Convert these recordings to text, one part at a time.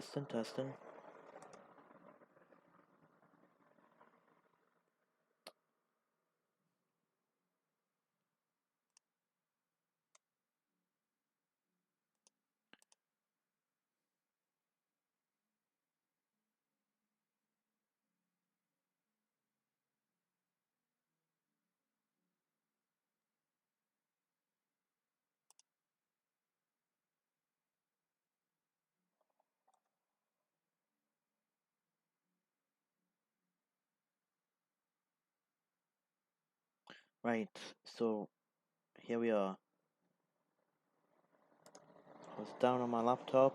Testing, testing. Right, so here we are. I was down on my laptop,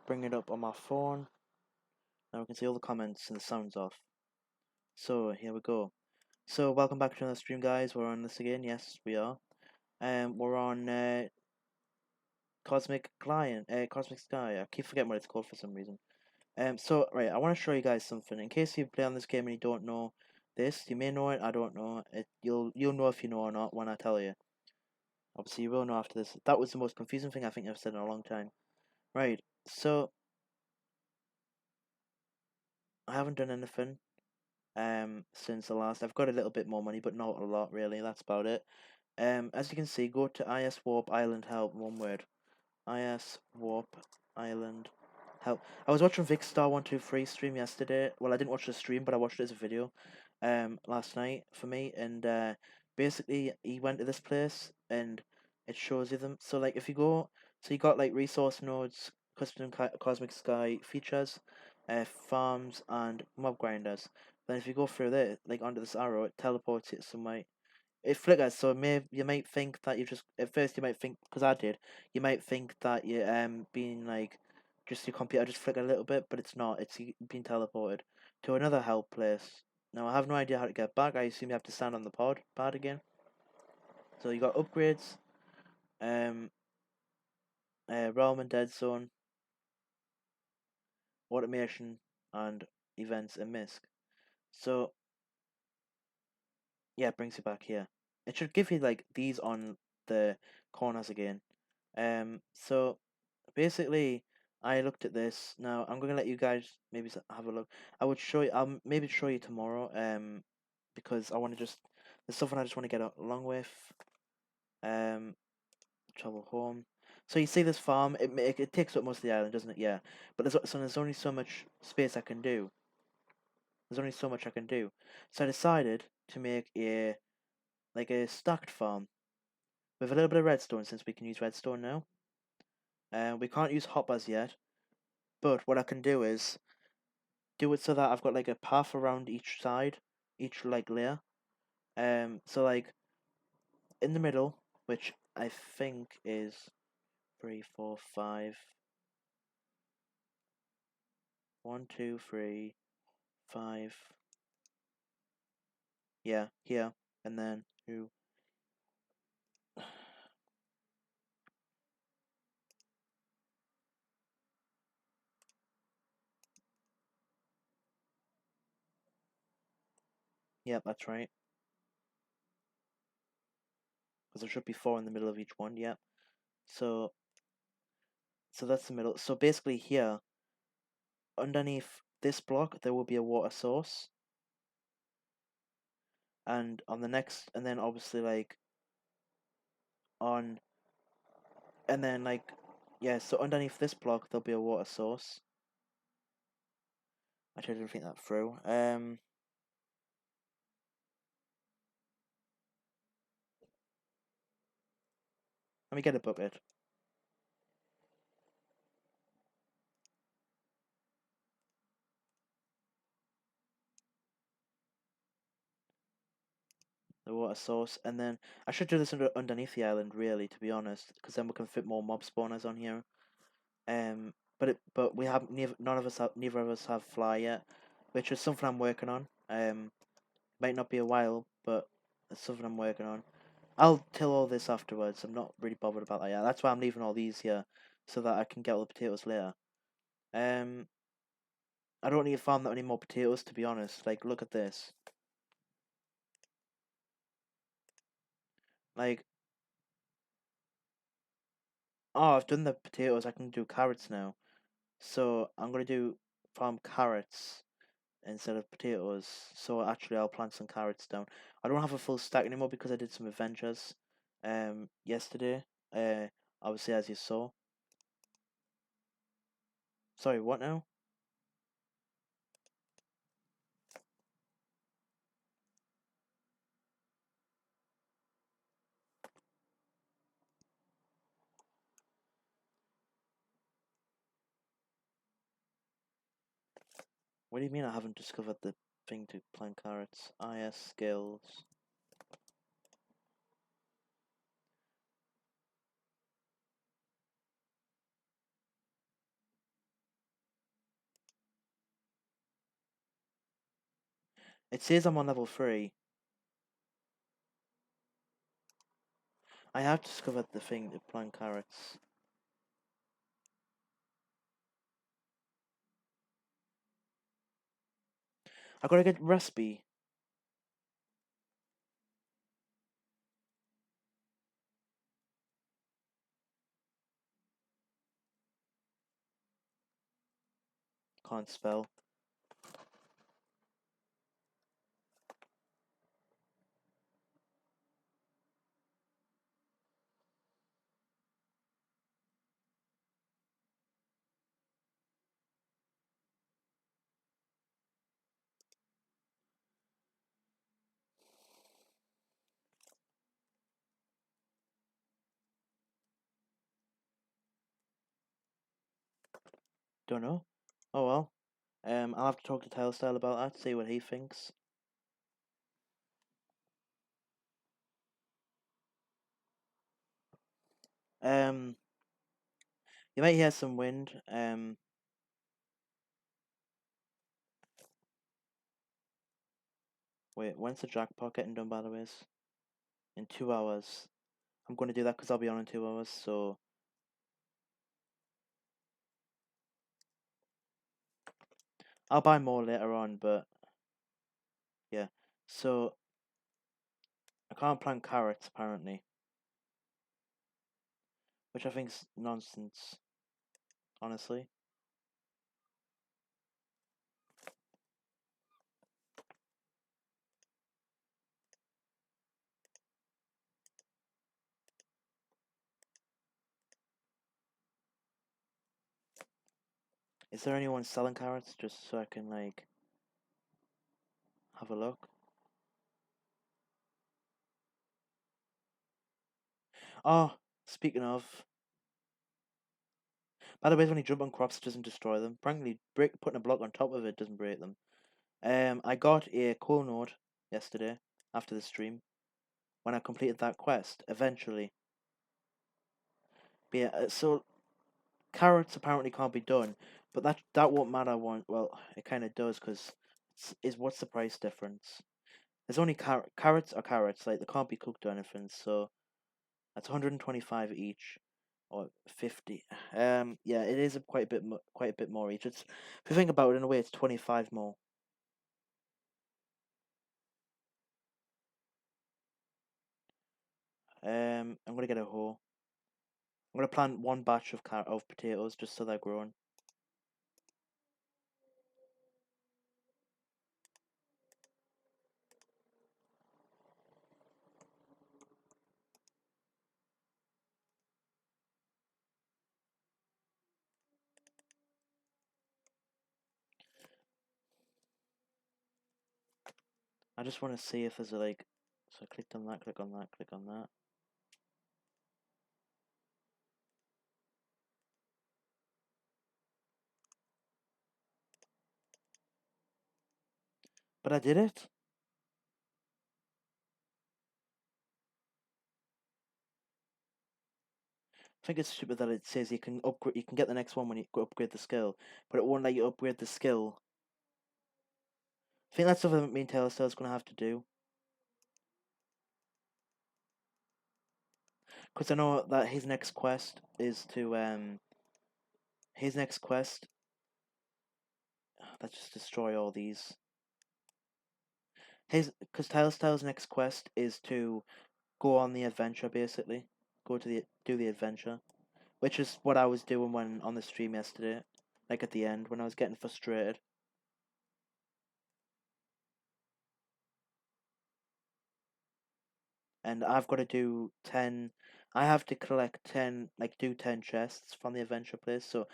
bring it up on my phone. Now we can see all the comments and the sounds off. So here we go. So welcome back to another stream, guys. We're on this again. Yes, we are. We're on Cosmic Client, Cosmic Sky. I keep forgetting what it's called for some reason. So right, I want to show you guys something. In case you play on this game and you don't know this, you may know it. I don't know it. You'll know if you know or not when I tell you. Obviously, you will know after this. That was the most confusing thing I think I've said in a long time. Right, so I haven't done anything since the last. I've got a little bit more money, but not a lot really. That's about it. As you can see, go to IS Warp Island Help. One word. IS Warp Island Help. I was watching Vicstar123 stream yesterday. Well, I didn't watch the stream, but I watched it as a video. Last night for me, and basically he went to this place and it shows you them. So like if you go, so you got like resource nodes, custom cosmic sky features, farms and mob grinders. Then if you go through there, like onto this arrow, it teleports you to somewhere. It flickers, so you might think that you just at first you might think, because I did, you might think that you being like just your computer just flickered a little bit, but it's not. It's being teleported to another help place. Now I have no idea how to get back. I assume you have to stand on the pad again. So you got upgrades, um, realm and dead zone, automation, and events and misc. So yeah, it brings you back here. It should give you like these on the corners again. So basically, I looked at this. Now I'm gonna let you guys maybe have a look. I would show you. I'll maybe show you tomorrow. Because I want to just there's something I just want to get along with. Um, travel home. So you see this farm. It takes up most of the island, doesn't it? Yeah. But there's only so much space I can do. There's only so much I can do. So I decided to make a stacked farm with a little bit of redstone, since we can use redstone now. We can't use hoppers yet, but what I can do is do it so that I've got like a path around each side, each like layer. So like in the middle, which I think is 3, 4, 5, 1, 2, 3, 5. Yeah, here, and then 2. Yep, that's right. Because there should be 4 in the middle of each one. Yep. So that's the middle. So basically here, underneath this block, there will be a water source, and on the next, and then obviously like on, and then like, yeah, so underneath this block there'll be a water source. Actually, I didn't think that through. Let me get a bucket. The water source, and then I should do this underneath the island, really, to be honest, because then we can fit more mob spawners on here. But we have neither of us have fly yet, which is something I'm working on. Might not be a while, but it's something I'm working on. I'll tell all this afterwards. I'm not really bothered about that yet. That's why I'm leaving all these here, so that I can get all the potatoes later. Um, I don't need to farm that many more potatoes, to be honest. Like, look at this. Like, oh, I've done the potatoes. I can do carrots now. So I'm gonna do farm carrots instead of potatoes. So actually, I'll plant some carrots down. I don't have a full stack anymore because I did some adventures yesterday. Obviously, as you saw. Sorry, what now? What do you mean I haven't discovered the thing to plant carrots? IS skills. It says I'm on level 3. I have discovered the thing to plant carrots. I gotta get recipe. Can't spell. Don't know. Oh well. I'll have to talk to Tailstyle about that, see what he thinks. Um, you might hear some wind. Wait, when's the jackpot getting done, by the way? In 2 hours. I'm gonna do that because I'll be on in 2 hours, so... I'll buy more later on, but... Yeah. So, I can't plant carrots, apparently. Which I think's nonsense, honestly. Is there anyone selling carrots, just so I can, like... have a look? Oh, speaking of... By the way, when you jump on crops, it doesn't destroy them. Frankly, putting a block on top of it doesn't break them. I got a coal node yesterday, after the stream, when I completed that quest, eventually. But yeah, so carrots apparently can't be done, but that won't matter. Well, it kind of does because is what's the price difference? There's only carrots are carrots, like they can't be cooked or anything. So that's 125 each, or 50. Yeah, it is quite a bit more each. It's if you think about it in a way, it's 25 more. I'm gonna get a hoe. I'm gonna plant one batch of potatoes just so they're growing. I just want to see if there's a like. So I clicked on that, click on that, click on that. But I did it. I think it's stupid that it says you can upgrade. You can get the next one when you upgrade the skill, but it won't let you upgrade the skill. I think that's something that me and Taylor Still's gonna have to do. Because I know that his next quest is to his next quest. Let's just destroy all these. Because Taylor Still's next quest is to go on the adventure, basically. Do the adventure, which is what I was doing when on the stream yesterday. like at the end when I was getting frustrated. And I've got to do 10. I have to collect 10, like do 10 chests from the adventure place. So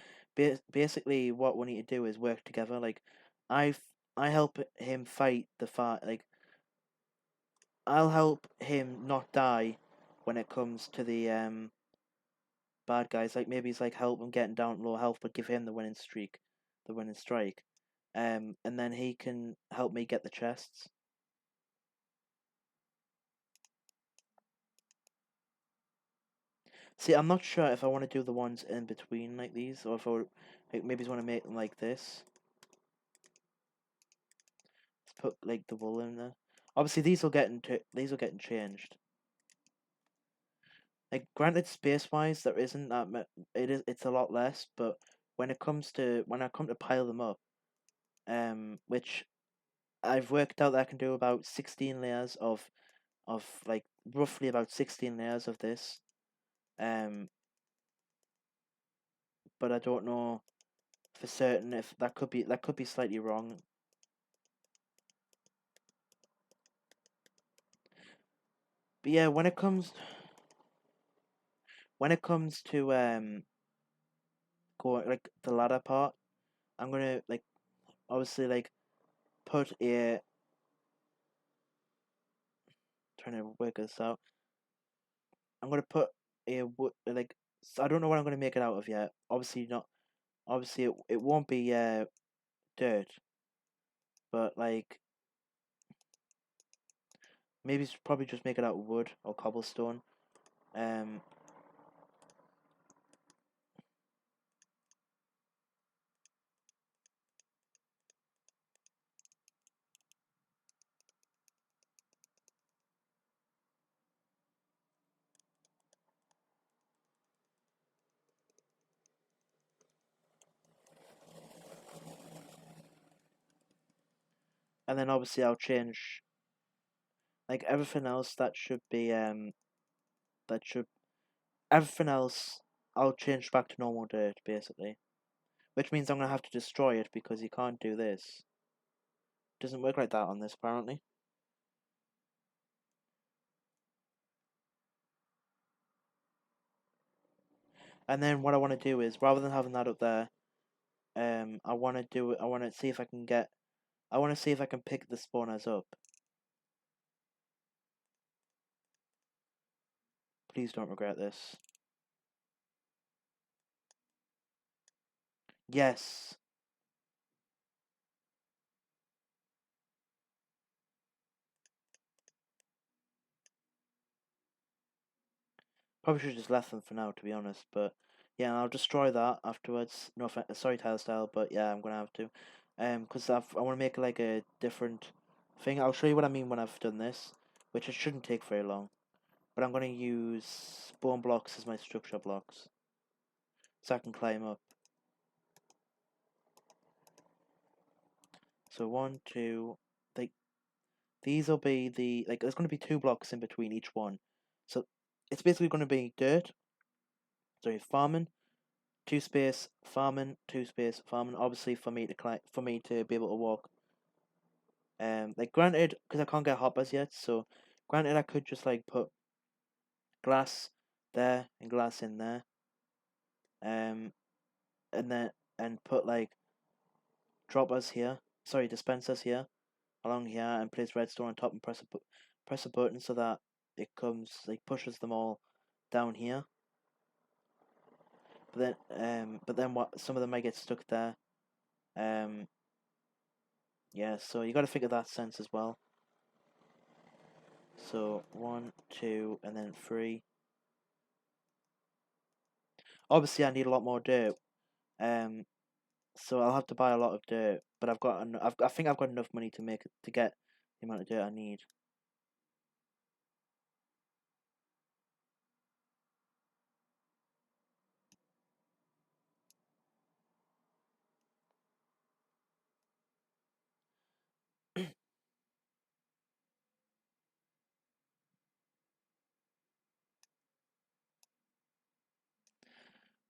basically, what we need to do is work together. Like, I I help him fight the fight. Like, I'll help him not die when it comes to the bad guys. Like maybe it's like help him getting down to low health, but give him the winning streak, the winning strike. And then he can help me get the chests. See, I'm not sure if I want to do the ones in between like these, or if I would, like, maybe want to make them like this. Let's put like the wool in there. Obviously, these will getting changed. Like, granted, space-wise, there isn't that much. It's a lot less, but when I come to pile them up, which I've worked out that I can do about 16 layers of like roughly about 16 layers of this. But I don't know for certain if that could be slightly wrong. But yeah, when it comes to going like the ladder part, I'm gonna like obviously like put a trying to work this out. I'm gonna put a like I don't know what I'm gonna make it out of yet. Obviously not. Obviously it won't be dirt, but like maybe it's probably just make it out of wood or cobblestone. Um, and then obviously I'll change like everything else that should everything else I'll change back to normal dirt basically, which means I'm gonna have to destroy it because you can't do this. Doesn't work like that on this apparently. And then what I want to do is rather than having that up there, I want to do it. I want to see if I can get. I want to see if I can pick the spawners up. Please don't regret this. Yes. Probably should have just left them for now, to be honest. But yeah, I'll destroy that afterwards. No, sorry, Style, but yeah, I'm gonna have to. Because I want to make like a different thing. I'll show you what I mean when I've done this, which it shouldn't take very long. But I'm gonna use spawn blocks as my structure blocks, so I can climb up. So one, two, like these will be the like. There's gonna be 2 blocks in between each one, so it's basically gonna be dirt. Sorry, farming 2 space farming, 2 space farming. Obviously, for me to for me to be able to walk. Like granted, because I can't get hoppers yet, so granted I could just like put glass there and glass in there. Um, and then and put like droppers here. Sorry, dispensers here along here, and place redstone on top and press a button so that it comes like pushes them all down here. But then what? Some of them might get stuck there. Um, yeah. So you got to think of that sense as well. So 1, 2, and then 3. Obviously, I need a lot more dirt. Um, so I'll have to buy a lot of dirt. But I think I've got enough money to get the amount of dirt I need.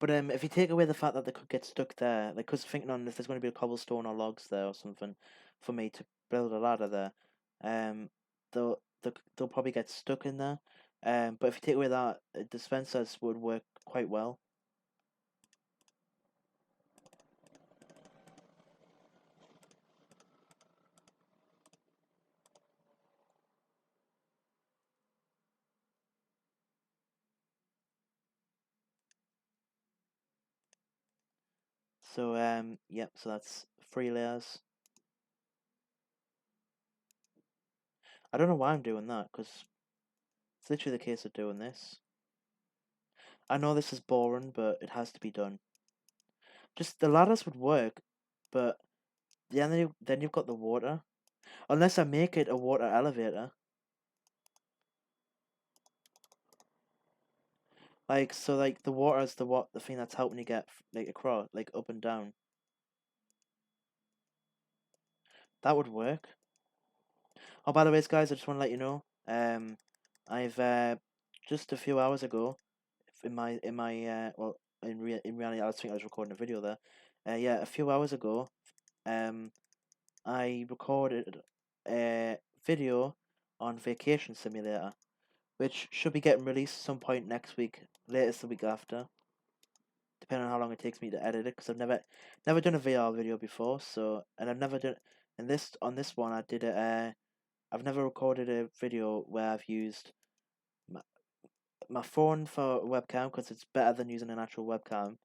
But if you take away the fact that they could get stuck there, like, cause thinking on if there's going to be a cobblestone or logs there or something, for me to build a ladder there, um, they'll probably get stuck in there. But if you take away that, dispensers would work quite well. So yep. So that's 3 layers. I don't know why I'm doing that, cause it's literally the case of doing this. I know this is boring, but it has to be done. Just the ladders would work, but then you've got the water. Unless I make it a water elevator. Like, so like the water is the thing that's helping you get like across, like up and down. That would work. Oh, by the way, guys, I just want to let you know. I've just a few hours ago, well, in reality, I was recording a video there. Yeah, a few hours ago, I recorded a video on Vacation Simulator, which should be getting released some point next week, latest the week after, depending on how long it takes me to edit it. Because I've never done a VR video before, so and I've never done on this one I did it. I've never recorded a video where I've used my, my phone for a webcam because it's better than using an actual webcam.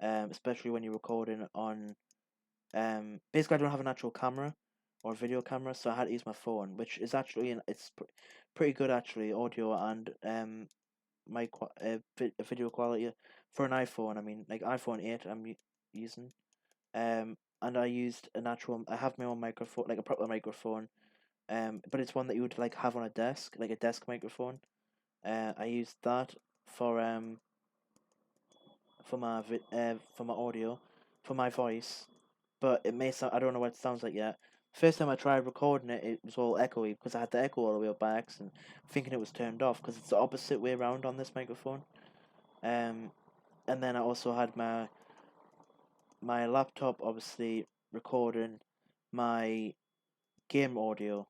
Especially when you're recording on. Basically, I don't have an actual camera or video camera, so I had to use my phone, which is actually pretty good actually, audio and video quality for an iPhone. I mean, like iPhone 8, using. And I used an actual. I have my own microphone, like a proper microphone. But it's one that you would like have on a desk, like a desk microphone. I used that for for my audio, for my voice. But it may sound. I don't know what it sounds like yet. First time I tried recording it, it was all echoey because I had the echo all the way up by accident, thinking it was turned off because it's the opposite way around on this microphone. Um, and then I also had my laptop obviously recording my game audio.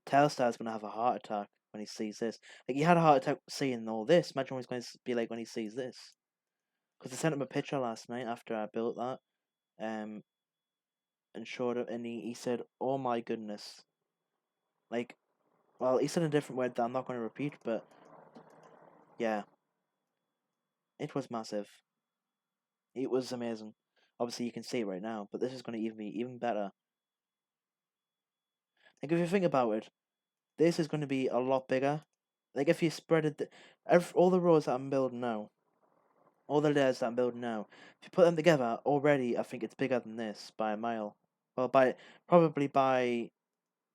Telstar's gonna have a heart attack when he sees this. Like he had a heart attack seeing all this. Imagine what he's going to be like when he sees this. Because I sent him a picture last night after I built that, um, and showed it, and he said, "Oh my goodness!" Like, well, he said a different word that I'm not going to repeat, but yeah, it was massive. It was amazing. Obviously, you can see it right now, but this is going to even be even better. Like, if you think about it, this is going to be a lot bigger. Like, if you spread it, all the rows that I'm building now, all the layers that I'm building now, if you put them together, already I think it's bigger than this by a mile. Well, probably by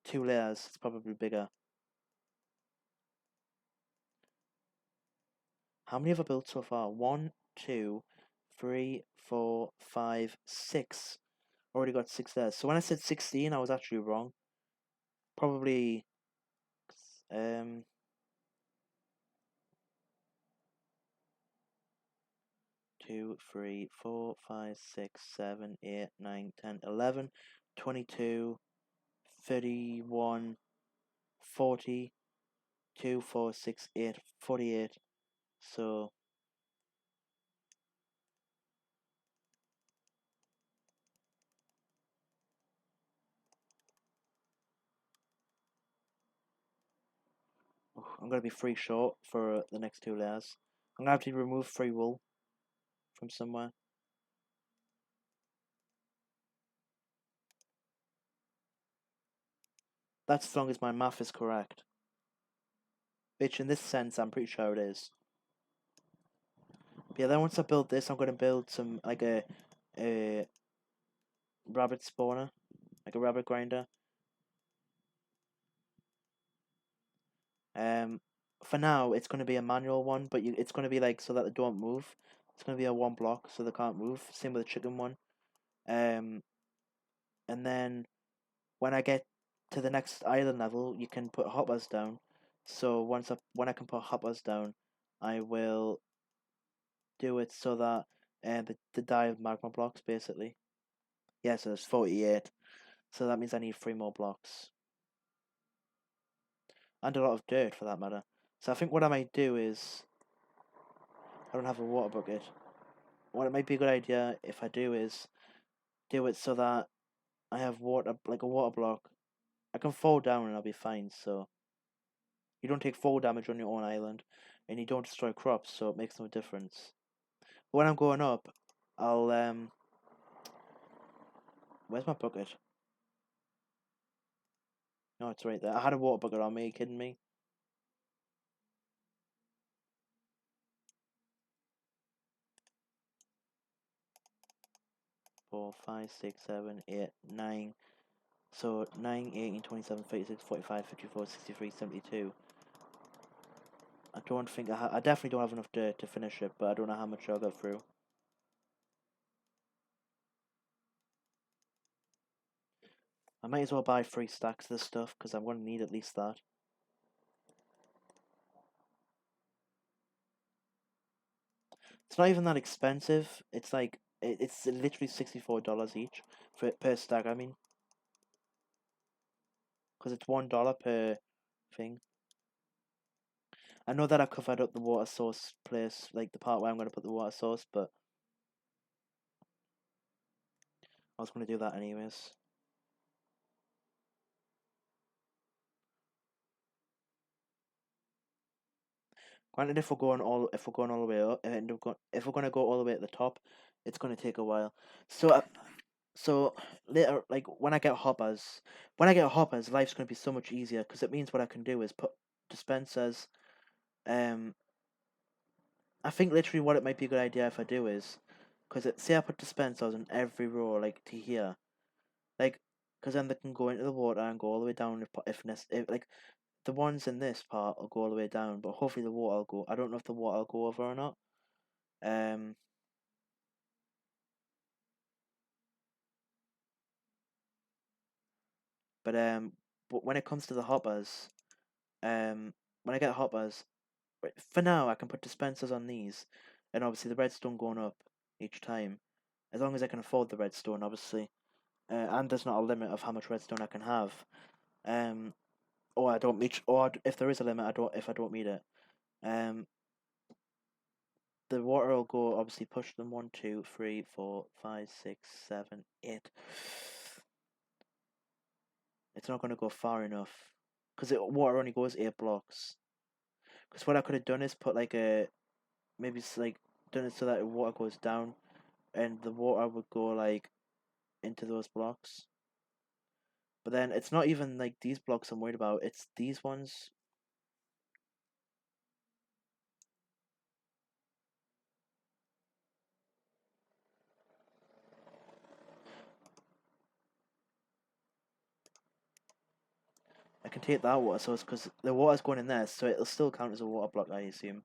2 layers, it's probably bigger. How many have I built so far? 1, 2, 3, 4, 5, 6. Already got 6 layers. So when I said 16, I was actually wrong. Probably um 2, 3, 4, 5, 6, 7, 8, 9, 10, 11, 22, 31, 40, 2, 4, 6, 8, 48. So I'm gonna be 3 short for the next 2 layers. I'm gonna have to remove 3 wool from somewhere. That's as long as my math is correct. Which in this sense I'm pretty sure it is. But yeah, then once I build this, I'm gonna build some like a rabbit spawner, like a rabbit grinder. For now it's gonna be a manual one, but it's gonna be like so that they don't move. It's gonna be a 1 block so they can't move. Same with the chicken one. Um, and then when I get to the next island level, you can put hoppers down. So when I can put hoppers down, I will do it so that the die of magma blocks basically. Yeah, so there's 48. So that means I need 3 more blocks. And a lot of dirt for that matter. So I think what I might do is I don't have a water bucket. What it might be a good idea if I do is do it so that I have water, like a water block. I can fall down and I'll be fine, so you don't take fall damage on your own island, and you don't destroy crops, so it makes no difference. But when I'm going up, I'll where's my bucket? No, it's right there. I had a water bucket on me, are you kidding me? Four, 5, 6, 7, 8, 9. So 9, 18, 27, 36, 45, 54, 63, 72. I don't think I definitely don't have enough dirt to finish it, but I don't know how much I'll go through. I might as well buy 3 stacks of this stuff, because I'm going to need at least that. It's not even that expensive. It's like, it's literally $64 each per stack, I mean. Because it's $1 per thing. I know that I covered up the water source place, like the part where I'm going to put the water source, but I was going to do that anyways. Granted, if we're going all the way up, if we're going to go all the way at the top, it's going to take a while. So later, like when I get hoppers, life's going to be so much easier because it means what I can do is put dispensers. I think literally what it might be a good idea if I do is, because say I put dispensers in every row, like to here, like, because then they can go into the water and go all the way down if like the ones in this part will go all the way down, but hopefully the water will go. I don't know if the water will go over or not. Um, but when it comes to the hoppers, when I get hoppers, for now I can put dispensers on these, and obviously the redstone going up each time, as long as I can afford the redstone, obviously. And there's not a limit of how much redstone I can have. Or I don't meet, or if there is a limit, if I don't meet it. Um, the water will go, obviously push them 1, 2, 3, 4, 5, 6, 7, 8. It's not going to go far enough because water only goes 8 blocks. Because what I could have done is put like maybe it's like done it so that the water goes down and the water would go like into those blocks. But then it's not even like these blocks I'm worried about, it's these ones. I can take that water source because the water's going in there, so it'll still count as a water block, I assume.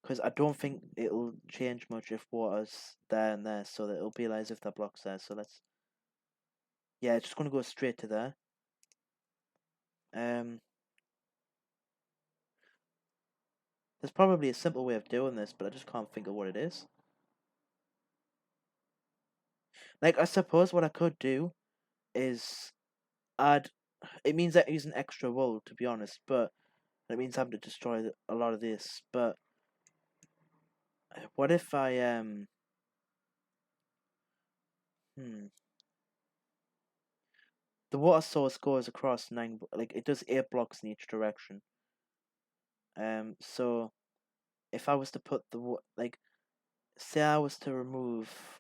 Because I don't think it'll change much if water's there and there, so that it'll be like as if that block's there. So let's, yeah, it's just gonna go straight to there. Um, there's probably a simple way of doing this, but I just can't think of what it is. Like, I suppose what I could do is add. It means that using extra wool, to be honest, but it means having to destroy a lot of this. But what if I hmm, the water source goes across 9, like it does 8 blocks in each direction. So if I was to put like, say I was to remove.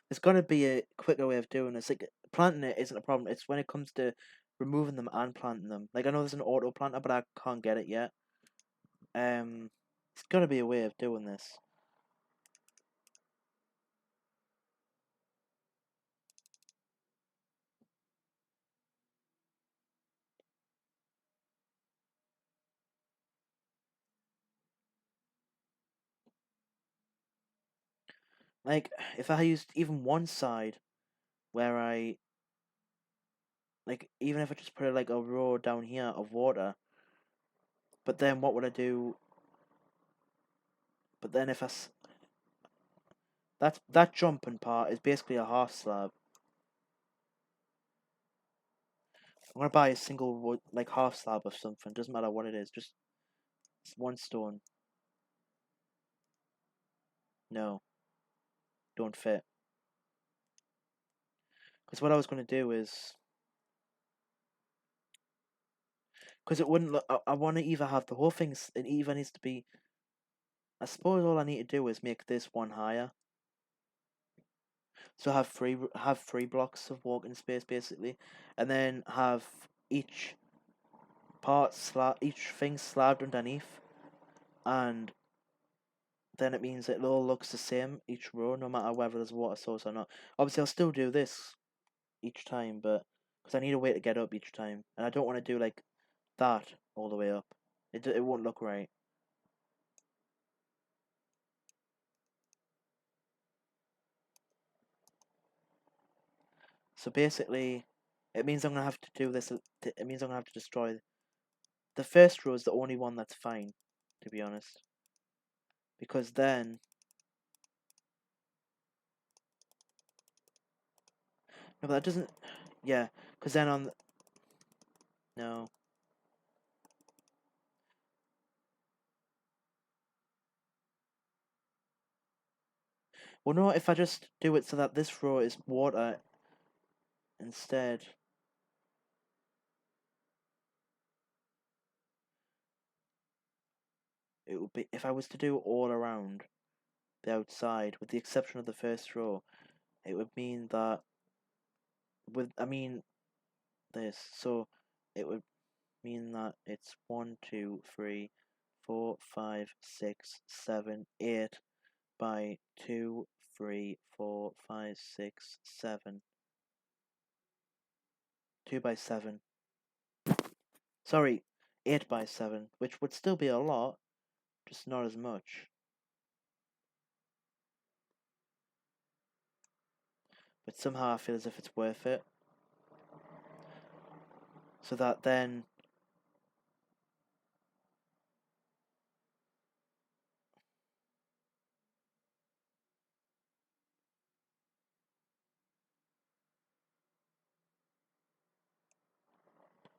There's got to be a quicker way of doing this. Like, planting it isn't a problem. It's when it comes to removing them and planting them. Like, I know there's an auto planter, but I can't get it yet. It's got to be a way of doing this. Like, if I used even one side where I, like, even if I just put like a row down here of water, but then what would I do? But then if that jumping part is basically a half slab. I'm gonna buy a single wood, like half slab of something. Doesn't matter what it is, just one stone. No, don't fit. Because what I was gonna do is, because it wouldn't look. I want to either have the whole thing. It either needs to be. I suppose all I need to do is make this one higher. So have three blocks of walking space basically, and then have each each thing slabbed underneath, and then it means it all looks the same each row, no matter whether there's a water source or not. Obviously, I'll still do this each time, but because I need a way to get up each time, and I don't want to do like that all the way up. It won't look right. So basically, it means I'm gonna have to do this. It means I'm gonna have to destroy the first row is the only one that's fine, to be honest, because then no, but that doesn't. Yeah, because then on no. Well, no. If I just do it so that this row is water instead. It would be if I was to do all around the outside, with the exception of the first row. It would mean that this. So it would mean that it's 1, 2, 3, 4, 5, 6, 7, 8 by 2, 3, 4, 5, 6, 7. 2 by 7. Sorry, 8 by 7, which would still be a lot, just not as much. But somehow I feel as if it's worth it. So that then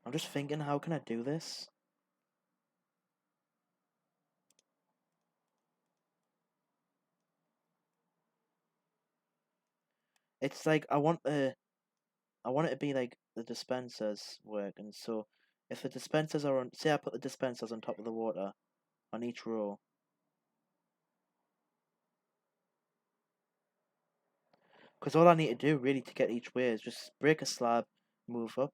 I'm just thinking, how can I do this? It's like I want it to be like the dispensers work, and so if the dispensers are on, say I put the dispensers on top of the water on each row, because all I need to do really to get each way is just break a slab, move up,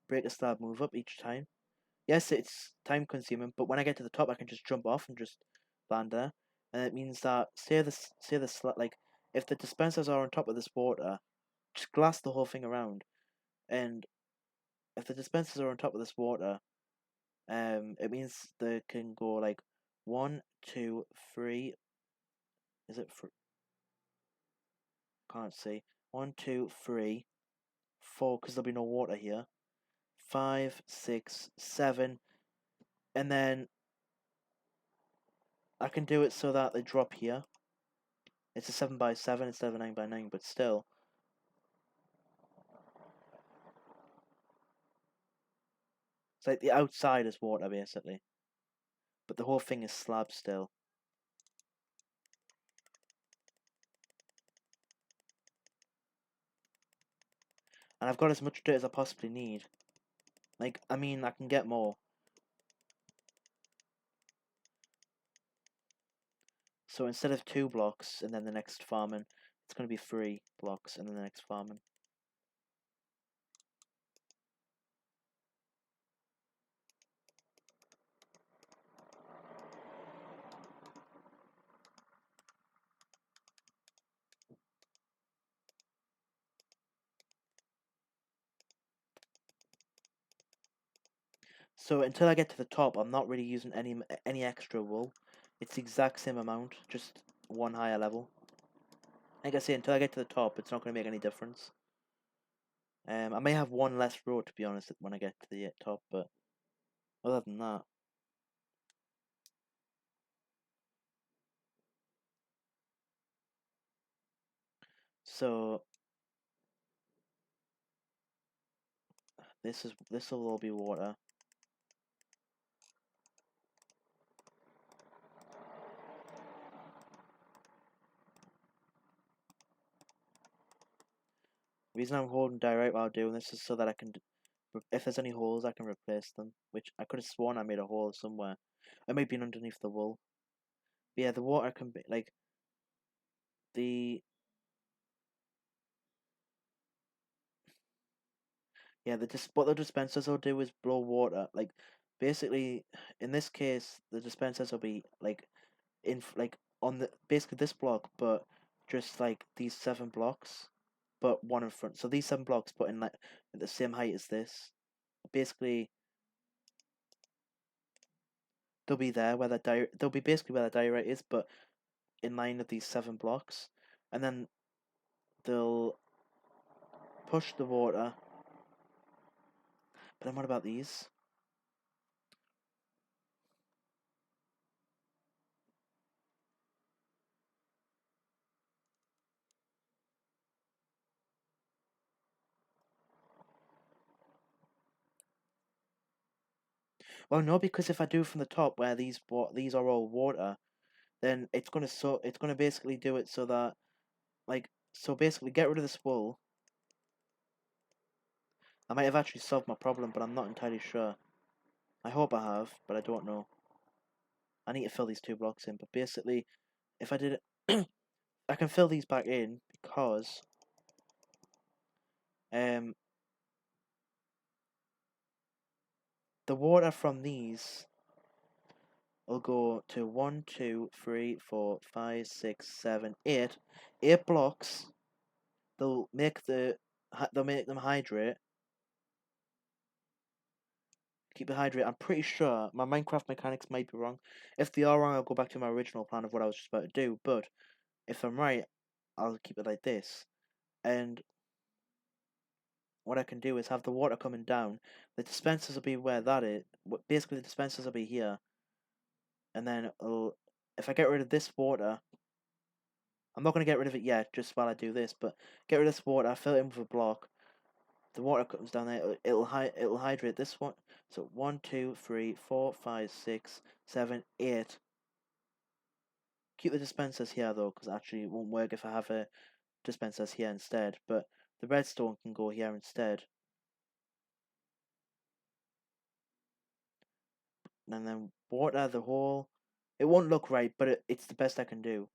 break a slab, move up each time. Yes, it's time consuming, but when I get to the top, I can just jump off and just land there, and it means that say the slab like if the dispensers are on top of this water, just glass the whole thing around, and if the dispensers are on top of this water, it means they can go like 1, 2, 3. Is it? Can't see. 1, 2, 3, 4. Because there'll be no water here. 5, 6, 7, and then I can do it so that they drop here. It's a 7 by 7 instead of a 9 by 9, but still. It's like the outside is water basically, but the whole thing is slab still. And I've got as much dirt as I possibly need. Like, I mean, I can get more. So instead of 2 blocks and then the next farming, it's going to be 3 blocks and then the next farming. So until I get to the top, I'm not really using any extra wool. It's the exact same amount, just one higher level. Like I say, until I get to the top, it's not going to make any difference. I may have one less row, to be honest, when I get to the top, but other than that. So this will all be water. The reason I'm holding direct while doing this is so that I can, if there's any holes, I can replace them. Which I could have sworn I made a hole somewhere. It might be underneath the wool. But yeah, the water can be like the what the dispensers will do is blow water. Like basically, in this case, the dispensers will be like on the basically this block, but just like these 7 blocks, but one in front. So these 7 blocks, but in like at the same height as this. Basically, they'll be there where they'll be basically where the diorite is, but in line of these 7 blocks, and then they'll push the water. But then what about these? Well, no, because if I do from the top where these are all water, then it's gonna basically do it so that basically get rid of this wool. I might have actually solved my problem, but I'm not entirely sure. I hope I have, but I don't know. I need to fill these 2 blocks in, but basically, if I did it, I can fill these back in because um the water from these will go to 1, 2, 3, 4, 5, 6, 7, 8. 8 blocks. They'll make them hydrate. Keep it hydrated. I'm pretty sure my Minecraft mechanics might be wrong. If they are wrong, I'll go back to my original plan of what I was just about to do. But if I'm right, I'll keep it like this. And what I can do is have the water coming down. The dispensers will be where that is. Basically, the dispensers will be here. And then if I get rid of this water, I'm not going to get rid of it yet, just while I do this. But get rid of this water, fill it in with a block. The water comes down there. It'll hydrate this one. So 1, 2, 3, 4, 5, 6, 7, 8. Keep the dispensers here though, because actually it won't work if I have a dispensers here instead. But the redstone can go here instead. And then water the hole. It won't look right, but it's the best I can do.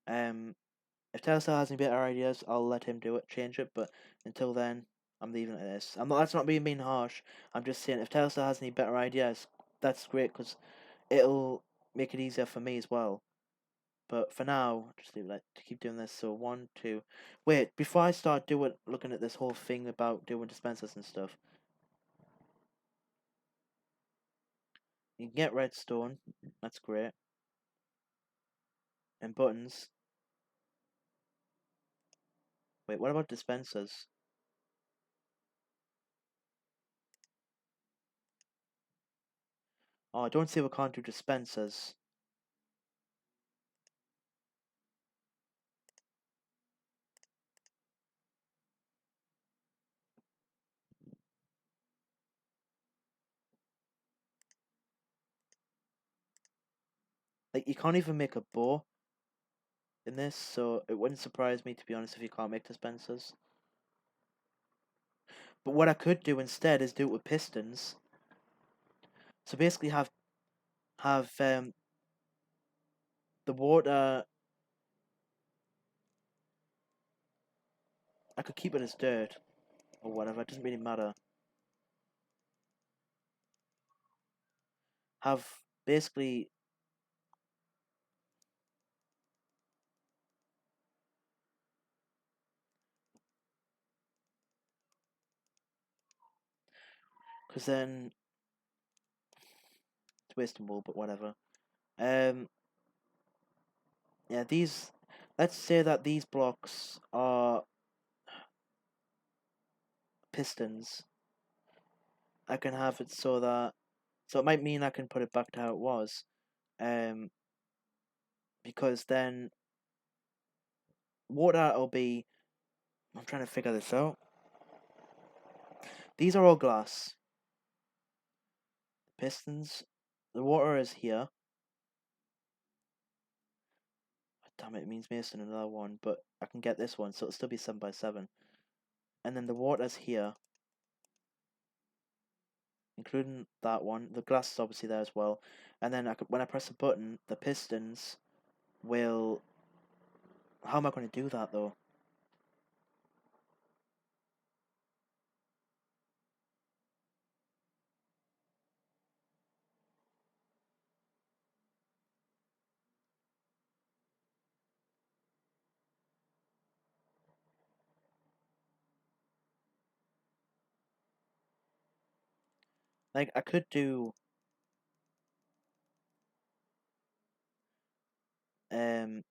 If Tesla has any better ideas, I'll let him do it, change it. But until then, I'm leaving it at this. I'm not. That's not being harsh. I'm just saying, if Tesla has any better ideas, that's great because it'll make it easier for me as well. But for now, just leave it like to keep doing this. So 1, 2. Wait, before I start looking at this whole thing about doing dispensers and stuff, you can get redstone. That's great. And buttons. Wait, what about dispensers? Oh, I don't see we can't do dispensers. Like, you can't even make a bow in this, so it wouldn't surprise me, to be honest, if you can't make dispensers. But what I could do instead is do it with pistons. So basically have the water. I could keep it as dirt or whatever. It doesn't really matter. Have basically because then it's wasting wool, but whatever. Um, yeah, these let's say that these blocks are pistons. I can have it so that, so it might mean I can put it back to how it was, because then water will be, I'm trying to figure this out. These are all glass. Pistons, the water is here. Damn it, it means missing another one, but I can get this one, so it'll still be 7 by 7. And then the water's here, including that one. The glass is obviously there as well. And then when I press a button, the pistons will... How am I going to do that, though? Like, I could do... Um,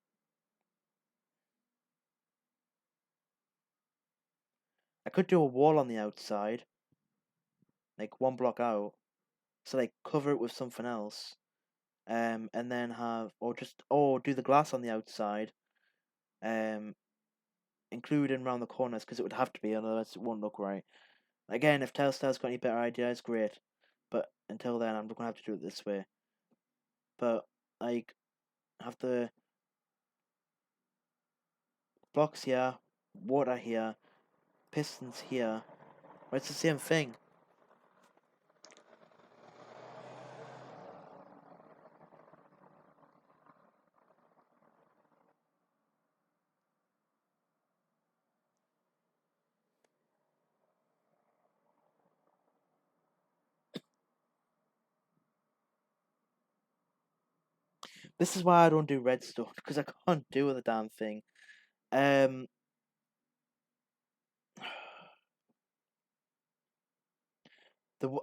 I could do a wall on the outside, like one block out. So, like, cover it with something else. And then have... Or do the glass on the outside. Um, including around the corners, because it would have to be, otherwise it won't look right. Again, if Telltale's got any better ideas, great. But until then, I'm gonna have to do it this way. But like, have the blocks here, water here, pistons here. Well, it's the same thing. This is why I don't do redstone, because I can't do the damn thing. Um,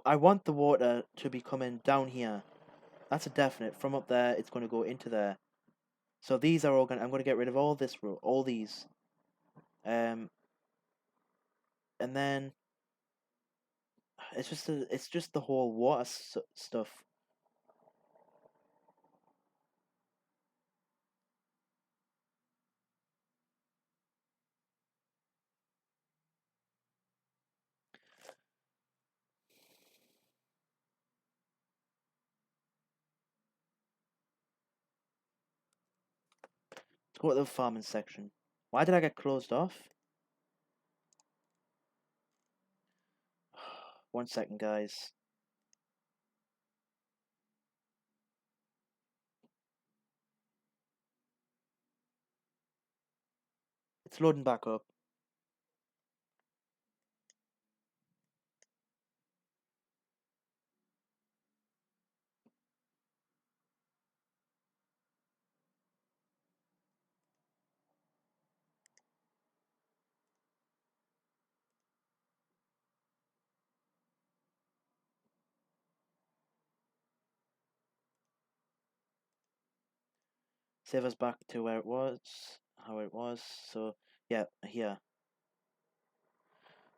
I want the water to be coming down here. That's a definite. From up there, it's going to go into there. So these are all going. I'm going to get rid of all this row, all these. Um, and then it's just the whole water stuff. Let's go to the farming section. Why did I get closed off? 1 second, guys. It's loading back up. Save us back to where it was, how it was. So, yeah, here.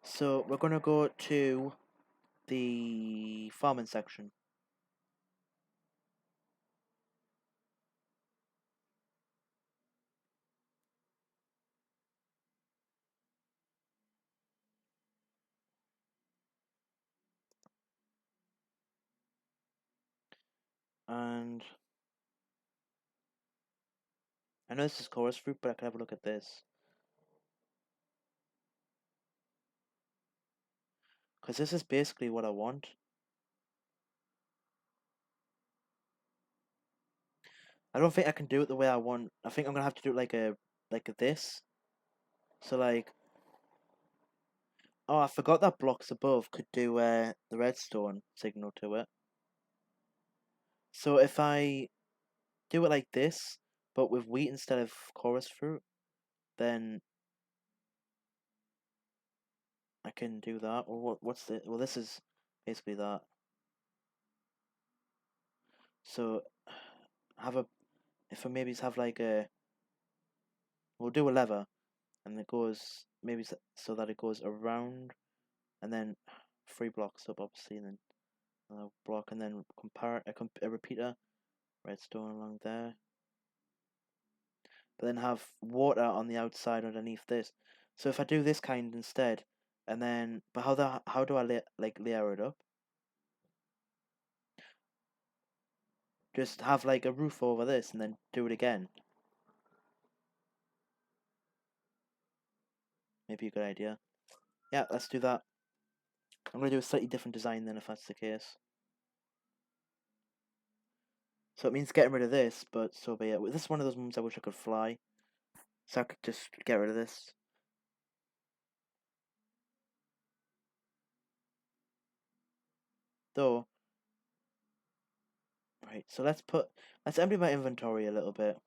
So, we're gonna go to the farming section. And I know this is chorus fruit, but I can have a look at this. Because this is basically what I want. I don't think I can do it the way I want. I think I'm gonna have to do it like this. So like, oh, I forgot that blocks above could do the redstone signal to it. So if I do it like this, but with wheat instead of chorus fruit, then I can do that. Or what's the? Well, this is basically that. So have a, if I maybe have like a, We'll do a lever, and it goes maybe so that it goes around, and then 3 blocks up, obviously, and then another block, and then a repeater, redstone along there. But then have water on the outside underneath this. So if I do this kind instead, and then but how do I layer it up? Just have like a roof over this, and then do it again. Maybe a good idea. Yeah, let's do that. I'm gonna do a slightly different design then, if that's the case. So it means getting rid of this, but so be it. This is one of those moments I wish I could fly. So I could just get rid of this. Though, right, so let's empty my inventory a little bit.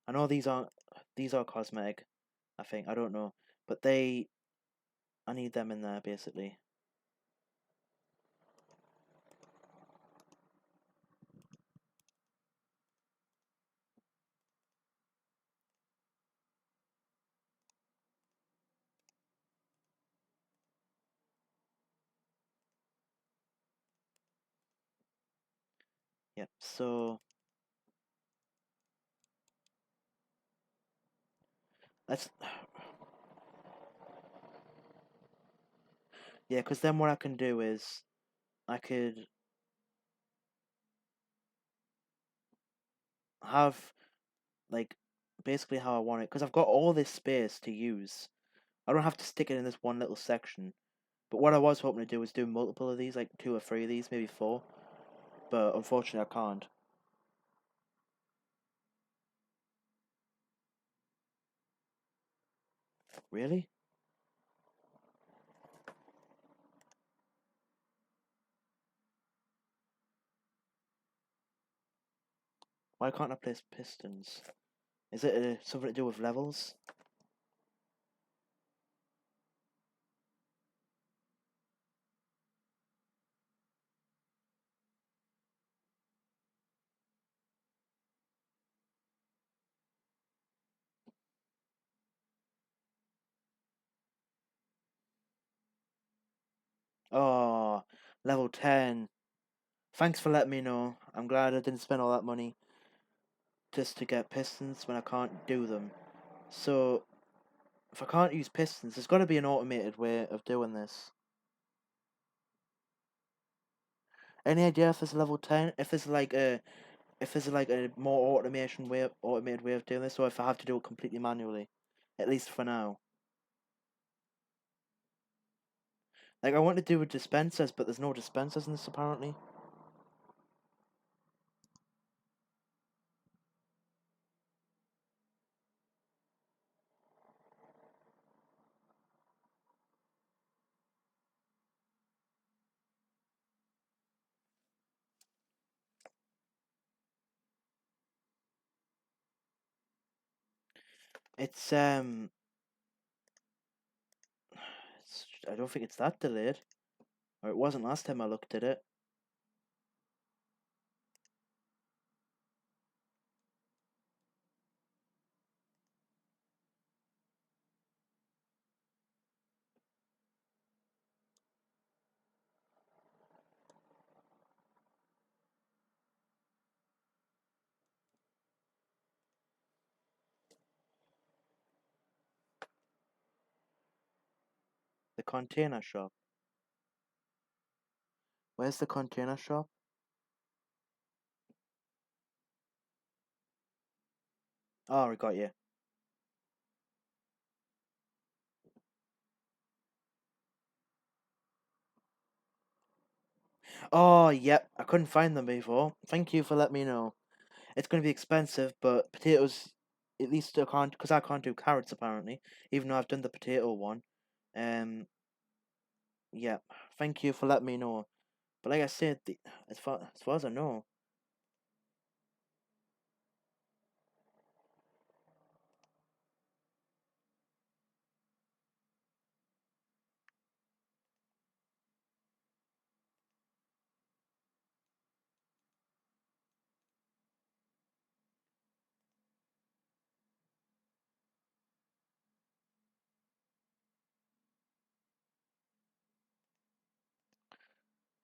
I know these are cosmetic, I think. I don't know. But I need them in there basically. Yep, so let's yeah, because then what I can do is I could have like basically how I want it because I've got all this space to use. I don't have to stick it in this one little section. But what I was hoping to do was do multiple of these, like 2 or 3 of these, maybe 4. But unfortunately, I can't. Really? Why can't I place pistons? Is it something to do with levels? Oh, level 10. Thanks for letting me know. I'm glad I didn't spend all that money just to get pistons when I can't do them. So, if I can't use pistons, there's got to be an automated way of doing this. Any idea if there's a level 10? If there's like a more automated way of doing this, or if I have to do it completely manually, at least for now. Like I want to do with dispensers, but there's no dispensers in this apparently. It's I don't think it's that delayed, or it wasn't last time I looked at it. The container shop. Where's the container shop? Oh, we got you. Oh, yep. I couldn't find them before. Thank you for letting me know. It's going to be expensive, but potatoes, at least I can't, because I can't do carrots apparently, even though I've done the potato one. Yeah. Thank you for letting me know. But like I said, as far as I know,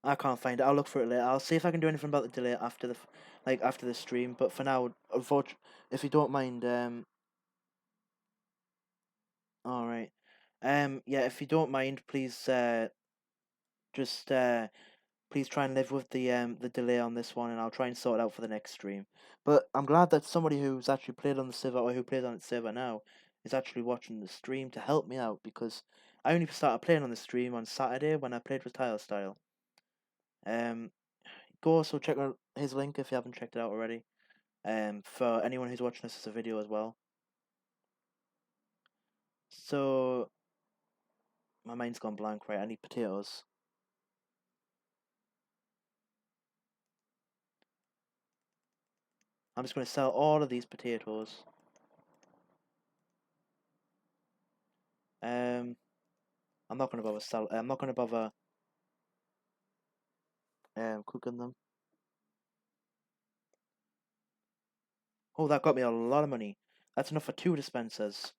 I can't find it. I'll look for it later. I'll see if I can do anything about the delay after after the stream. But for now, unfortunately, if you don't mind, all right, yeah, if you don't mind, please, just please try and live with the delay on this one, and I'll try and sort it out for the next stream. But I'm glad that somebody who's actually played on the server or who plays on the server now is actually watching the stream to help me out, because I only started playing on the stream on Saturday when I played with Tile Style. Go also check out his link if you haven't checked it out already. For anyone who's watching this as a video as well. So my mind's gone blank. Right, I need potatoes. I'm just going to sell all of these potatoes. I'm not going to bother I'm not going to bother cooking them. Oh, that got me a lot of money. That's enough for 2 dispensers.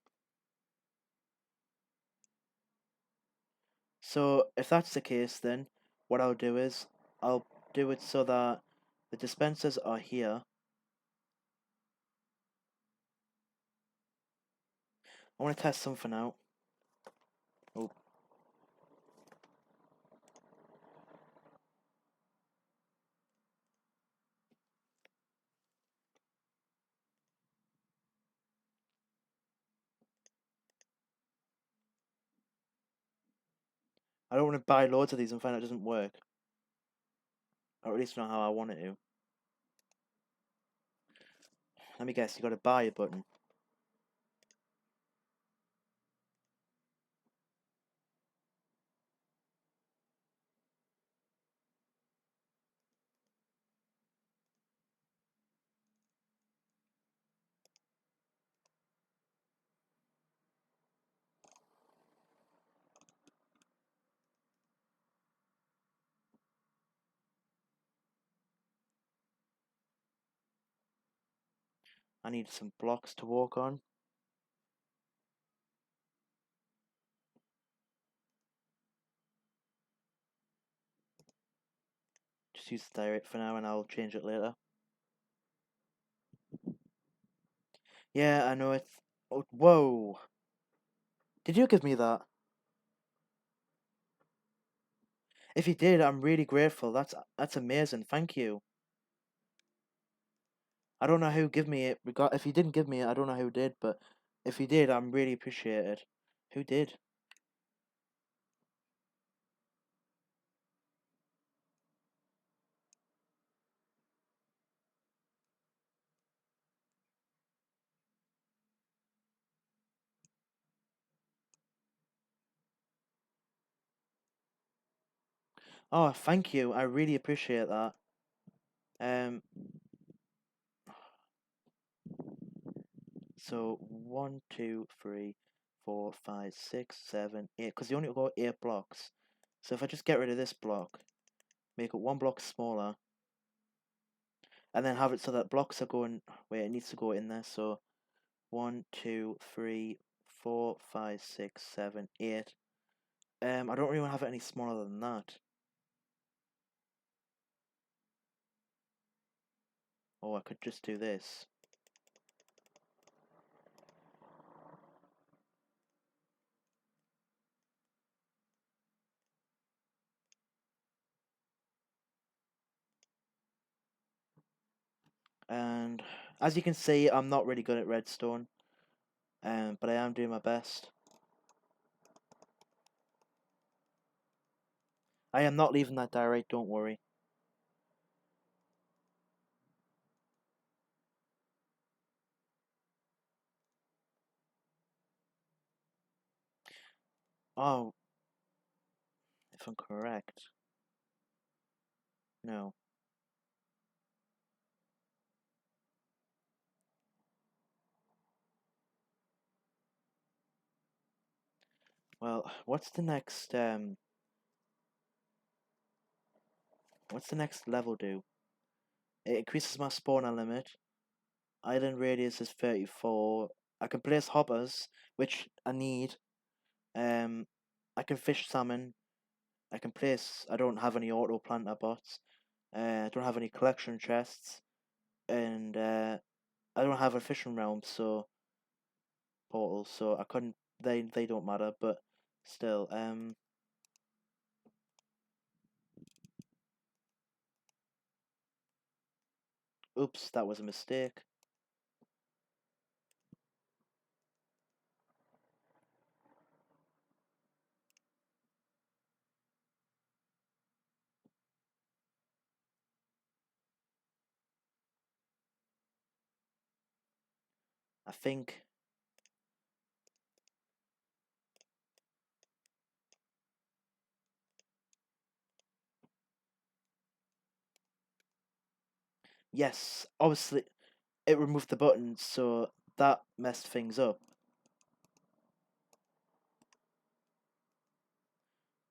So if that's the case, then what I'll do is I'll do it so that the dispensers are here. I want to test something out. Oh, I don't want to buy loads of these and find out it doesn't work. Or at least not how I want it to. Let me guess, you got a buy button. I need some blocks to walk on. Just use the direct for now and I'll change it later. Yeah, I know it's... Oh, whoa! Did you give me that? If you did, I'm really grateful. That's amazing. Thank you. I don't know who gave me it. If you didn't give me it, I don't know who did, but if you did, I'm really appreciated. Who did? Oh, thank you. I really appreciate that. Um, so 1, 2, 3, 4, 5, 6, 7, 8. Because you only got 8 blocks. So if I just get rid of this block, make it 1 block smaller, and then have it so that blocks are going. Wait, it needs to go in there. So 1, 2, 3, 4, 5, 6, 7, 8. I don't really want to have it any smaller than that. Oh, I could just do this. And as you can see, I'm not really good at redstone, but I am doing my best. I am not leaving that direct, don't worry. Oh, if I'm correct. No. Well, what's the next level do? It increases my spawner limit. Island radius is 34. I can place hoppers, which I need. I can fish salmon. I can place. I don't have any auto planter bots. I don't have any collection chests, and I don't have a fishing realm, so portals. So I couldn't. They don't matter, but still. Oops, that was a mistake. I think. Yes, obviously it removed the buttons, so that messed things up.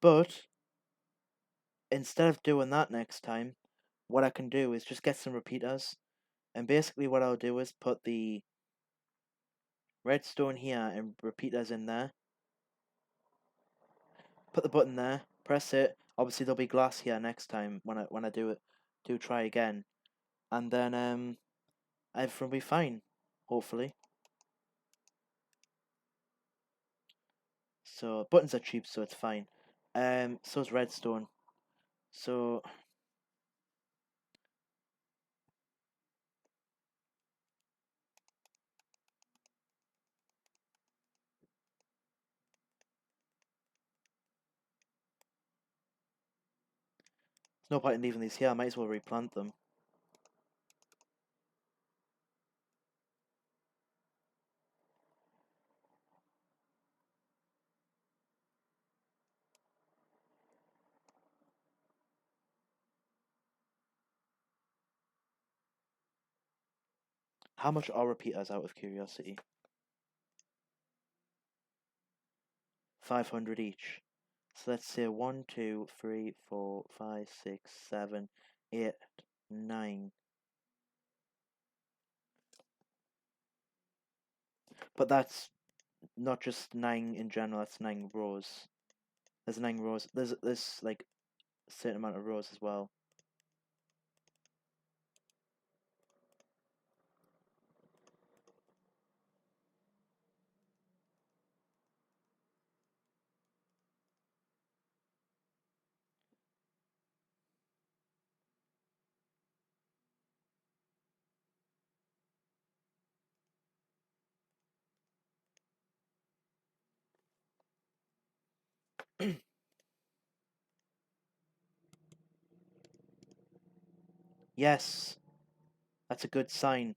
But instead of doing that next time, what I can do is just get some repeaters. And basically what I'll do is put the redstone here and repeaters in there. Put the button there, press it. Obviously there'll be glass here next time when I do try again. And then everything will be fine, hopefully. So buttons are cheap, so it's fine. So is redstone. So there's no point in leaving these here. I might as well replant them. How much are repeaters, out of curiosity? 500 each. So let's say 1, 2, 3, 4, 5, 6, 7, 8, 9. But that's not just 9 in general, that's 9 rows. There's 9 rows. There's like a certain amount of rows as well. Yes, that's a good sign.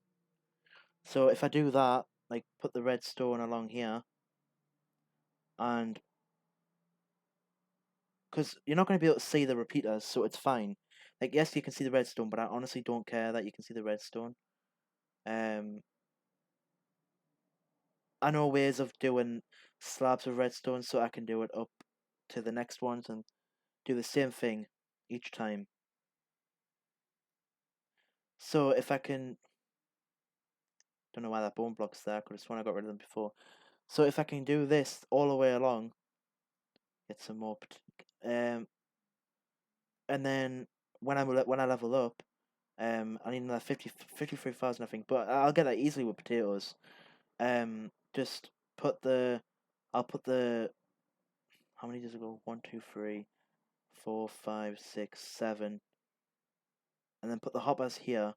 So if I do that, like put the redstone along here, and because you're not going to be able to see the repeaters, so it's fine. Like, yes, you can see the redstone, but I honestly don't care that you can see the redstone. Um, I know ways of doing slabs of redstone, so I can do it up to the next ones and do the same thing each time. So if I can, don't know why that bone block's there. I could have sworn I got rid of them before. So if I can do this all the way along, get some more, and then when I level up, I need another 53,000, I think, but I'll get that easily with potatoes. Just put the, I'll put the, how many does it go? 1, 2, 3, 4, 5, 6, 7, and then put the hoppers here.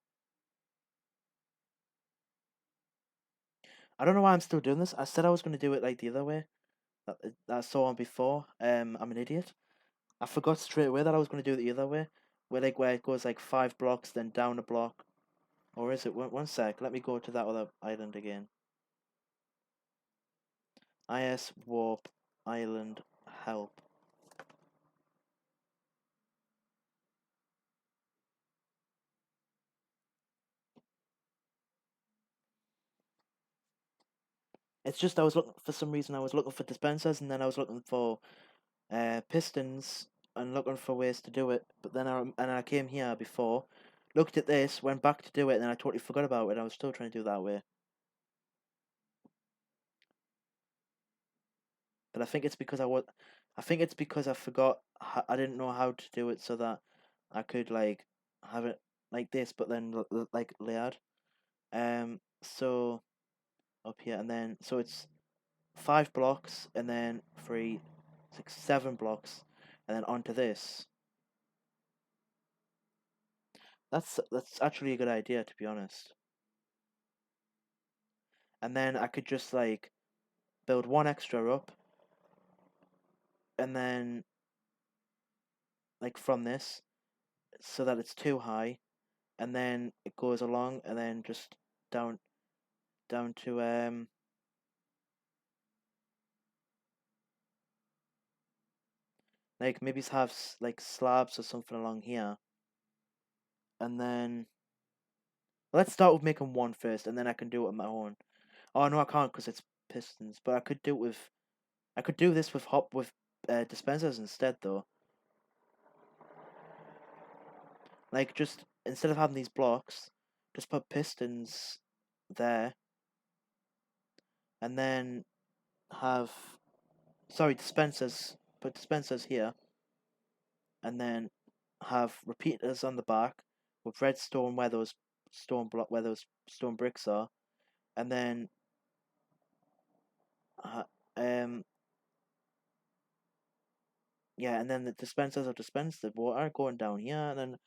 I don't know why I'm still doing this. I said I was going to do it like the other way that I saw on before. I'm an idiot. I forgot straight away that I was going to do it the other way, where it goes like 5 blocks, then down a block. Or is it? One sec. Let me go to that other island again. IS Warp Island Help. It's just I was looking for some reason. I was looking for dispensers, and then I was looking for pistons and looking for ways to do it. But then I came here before, looked at this, went back to do it, and then I totally forgot about it. I was still trying to do it that way. But I think it's because I think it's because I forgot. I didn't know how to do it so that I could like have it like this, but then like layered. So up here, and then so it's 5 blocks, and then 3, 6, 7 blocks, and then onto this. That's actually a good idea, to be honest. And then I could just like build one extra up, and then like from this, so that it's too high, and then it goes along, and then just down to like maybe have like slabs or something along here, and then let's start with making one first, and then I can do it on my own. Oh no, I can't because it's pistons, but I could do it with I could do this with dispensers instead though. Like just instead of having these blocks, just put pistons there, and then have dispensers. Put dispensers here, and then have repeaters on the back with redstone where those stone bricks are, and then uh, um yeah, and then the dispensers will dispense the water going down here, and then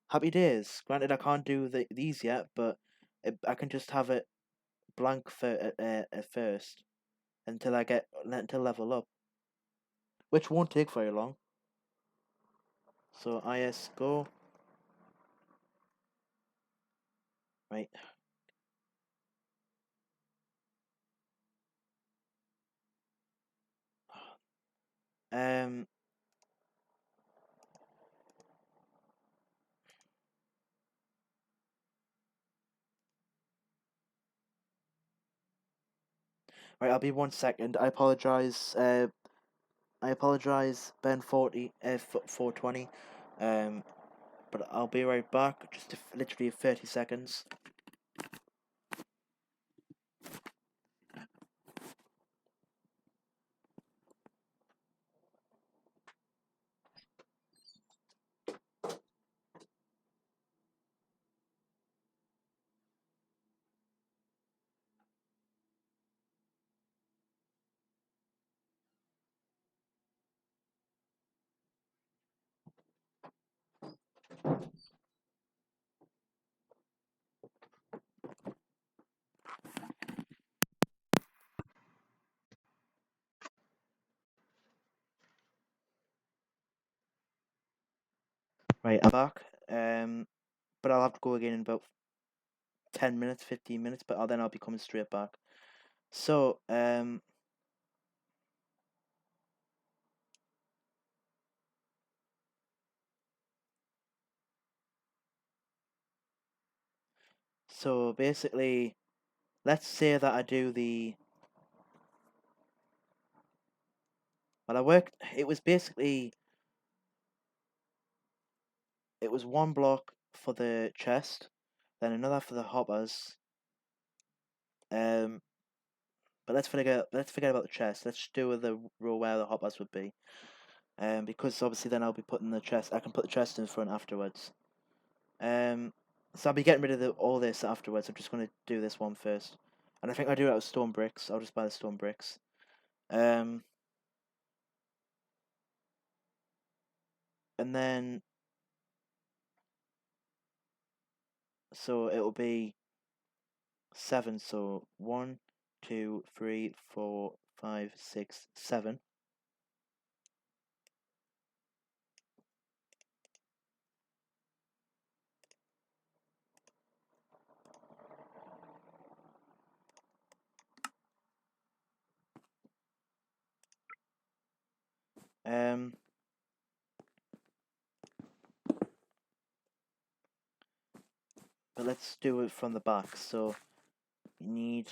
happy days. Granted, I can't do these yet, but I can just have it blank for at first until level up, which won't take very long. So is go right. Um, right. I'll be 1 second. I apologize, Ben 420. Um, but I'll be right back. Just literally 30 seconds. Right, I'm back. But I'll have to go again in about 10 minutes, 15 minutes. But I'll be coming straight back. So basically, let's say that I do the. Well, I worked. It was basically one block for the chest, then another for the hoppers. But let's forget about the chest. Let's do the row where the hoppers would be. Because obviously then I'll be putting the chest. I can put the chest in front afterwards. So I'll be getting rid of all this afterwards. I'm just going to do this one first, and I think I'll do it out of stone bricks. I'll just buy the stone bricks. And then so it'll be 7. So 1, 2, 3, 4, 5, 6, 7. Um, but let's do it from the back. So you need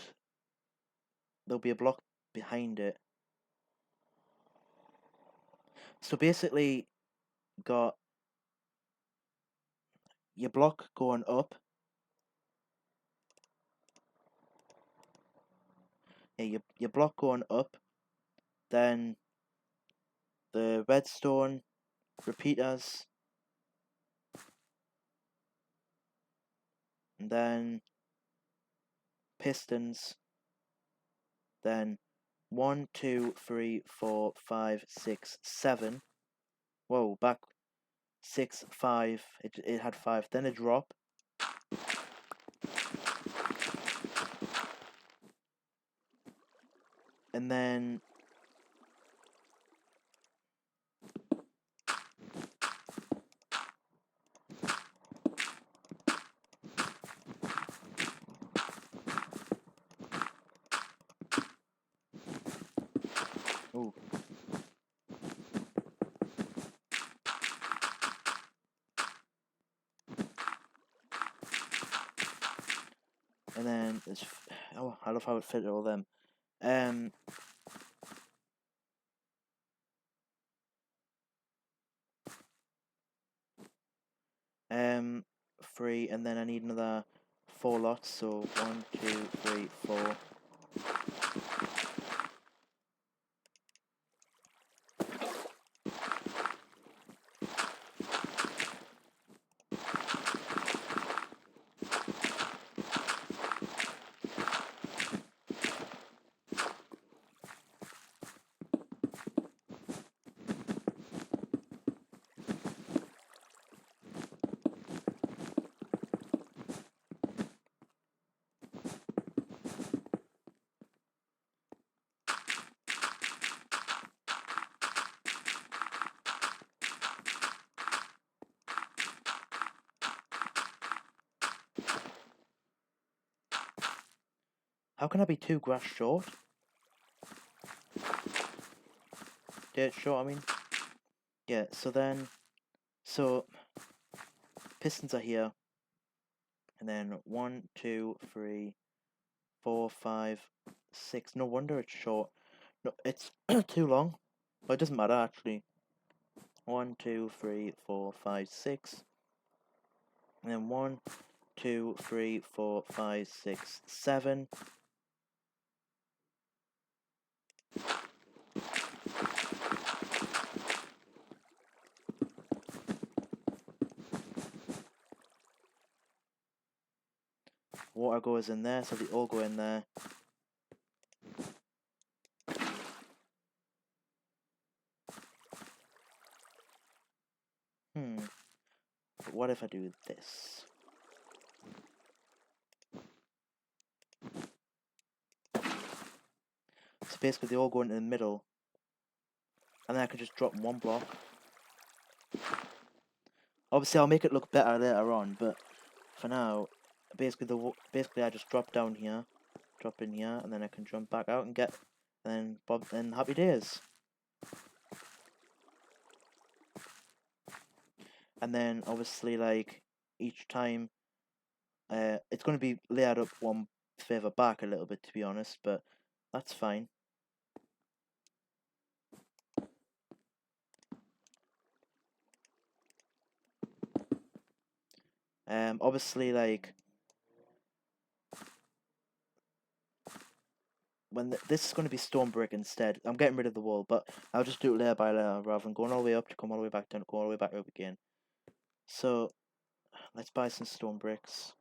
there'll be a block behind it. So basically, got your block going up. Yeah, your block going up. Then the redstone repeaters, and then pistons, then 1, 2, 3, 4, 5, 6, 7. Whoa, back 6, 5. It had 5. Then a drop. And then ooh. And then there's oh, I love how it fit all them. Um 3, and then I need another 4 lots, so 1, 2, 3, 4. How can I be 2 grass short? Dirt short, I mean. Yeah, so pistons are here, and then 1, 2, 3, 4, 5, 6. No wonder it's short. No, it's too long. Well, it doesn't matter actually. 1, 2, 3, 4, 5, 6. And then 1, 2, 3, 4, 5, 6, 7. Water goes in there, so they all go in there. But what if I do this? So basically they all go into the middle, and then I can just drop 1 block. Obviously I'll make it look better later on, but for now, basically I just drop down here, drop in here, and then I can jump back out and get, and then happy days. And then obviously like each time, it's going to be layered up 1 further back a little bit, to be honest, but that's fine. Obviously like when this is going to be stone brick instead. I'm getting rid of the wall, but I'll just do it layer by layer rather than going all the way up to come all the way back down, go all the way back up again. So let's buy some stone bricks.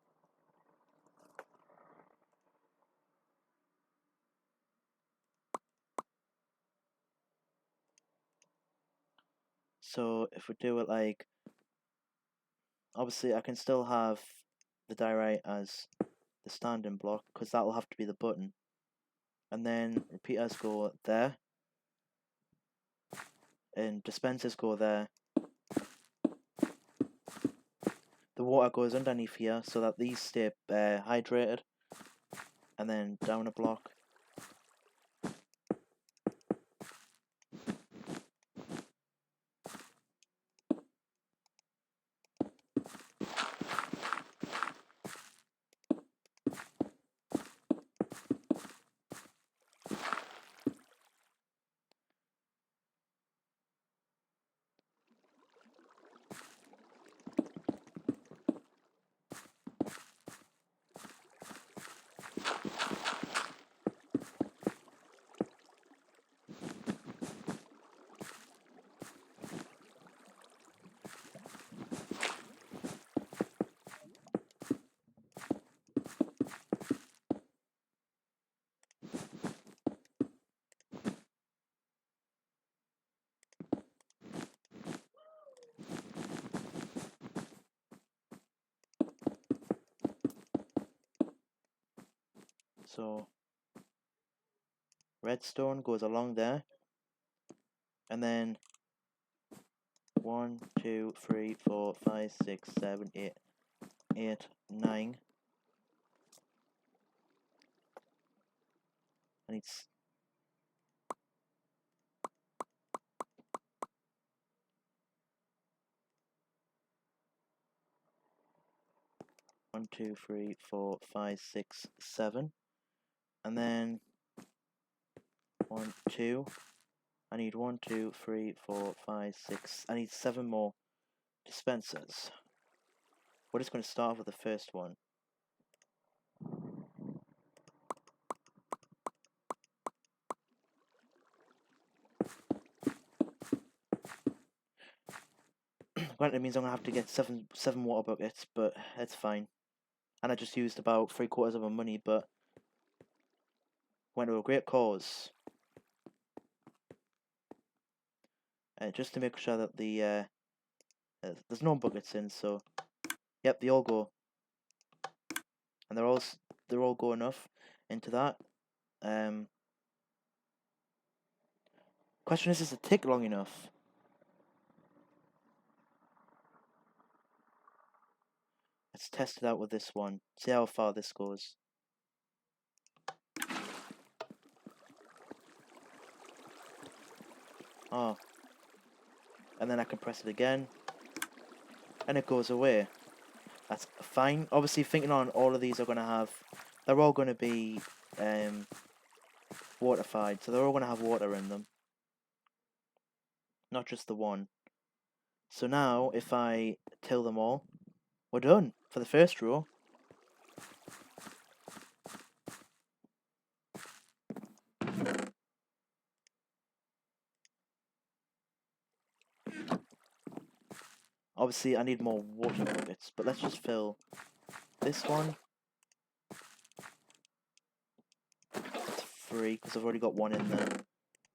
So if we do it like, obviously I can still have the diorite as the standing block, because that will have to be the button. And then repeaters go there, and dispensers go there. The water goes underneath here so that these stay hydrated, and then down a block. So redstone goes along there, and then 1, 2, 3, 4, 5, 6, 7, 8, 9. I need 1, 2, 3, 4, 5, 6, 7, and then 1, 2. I need 1, 2, 3, 4, 5, 6. I need 7 more dispensers. We're just going to start off with the first one. Granted, it means I'm going to have to get seven water buckets, but it's fine. And I just used about 3/4 of my money, but went to a great cause. Just to make sure that the there's no buckets in, so yep, they all go, and they're all go enough into that. Question is, does it take long enough? Let's test it out with this one. See how far this goes. Oh. And then I can press it again. And it goes away. That's fine. Obviously, thinking on all of these are going to have... They're all going to be waterified. So they're all going to have water in them. Not just the one. So now, if I till them all, we're done for the first row. Obviously, I need more water buckets, but let's just fill this one. It's 3, because I've already got 1 in there.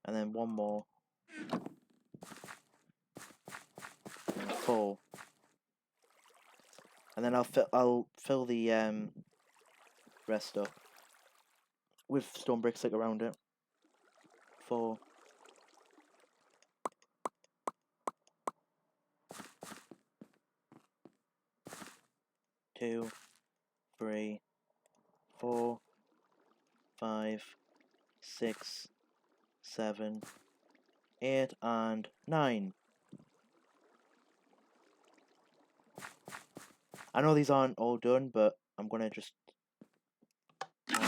And then 1 more. And 4. And then I'll fill the rest up with stone bricks like around it. 4. 2, 3, 4, 5, 6, 7, 8, and 9. I know these aren't all done, but I'm gonna just 1,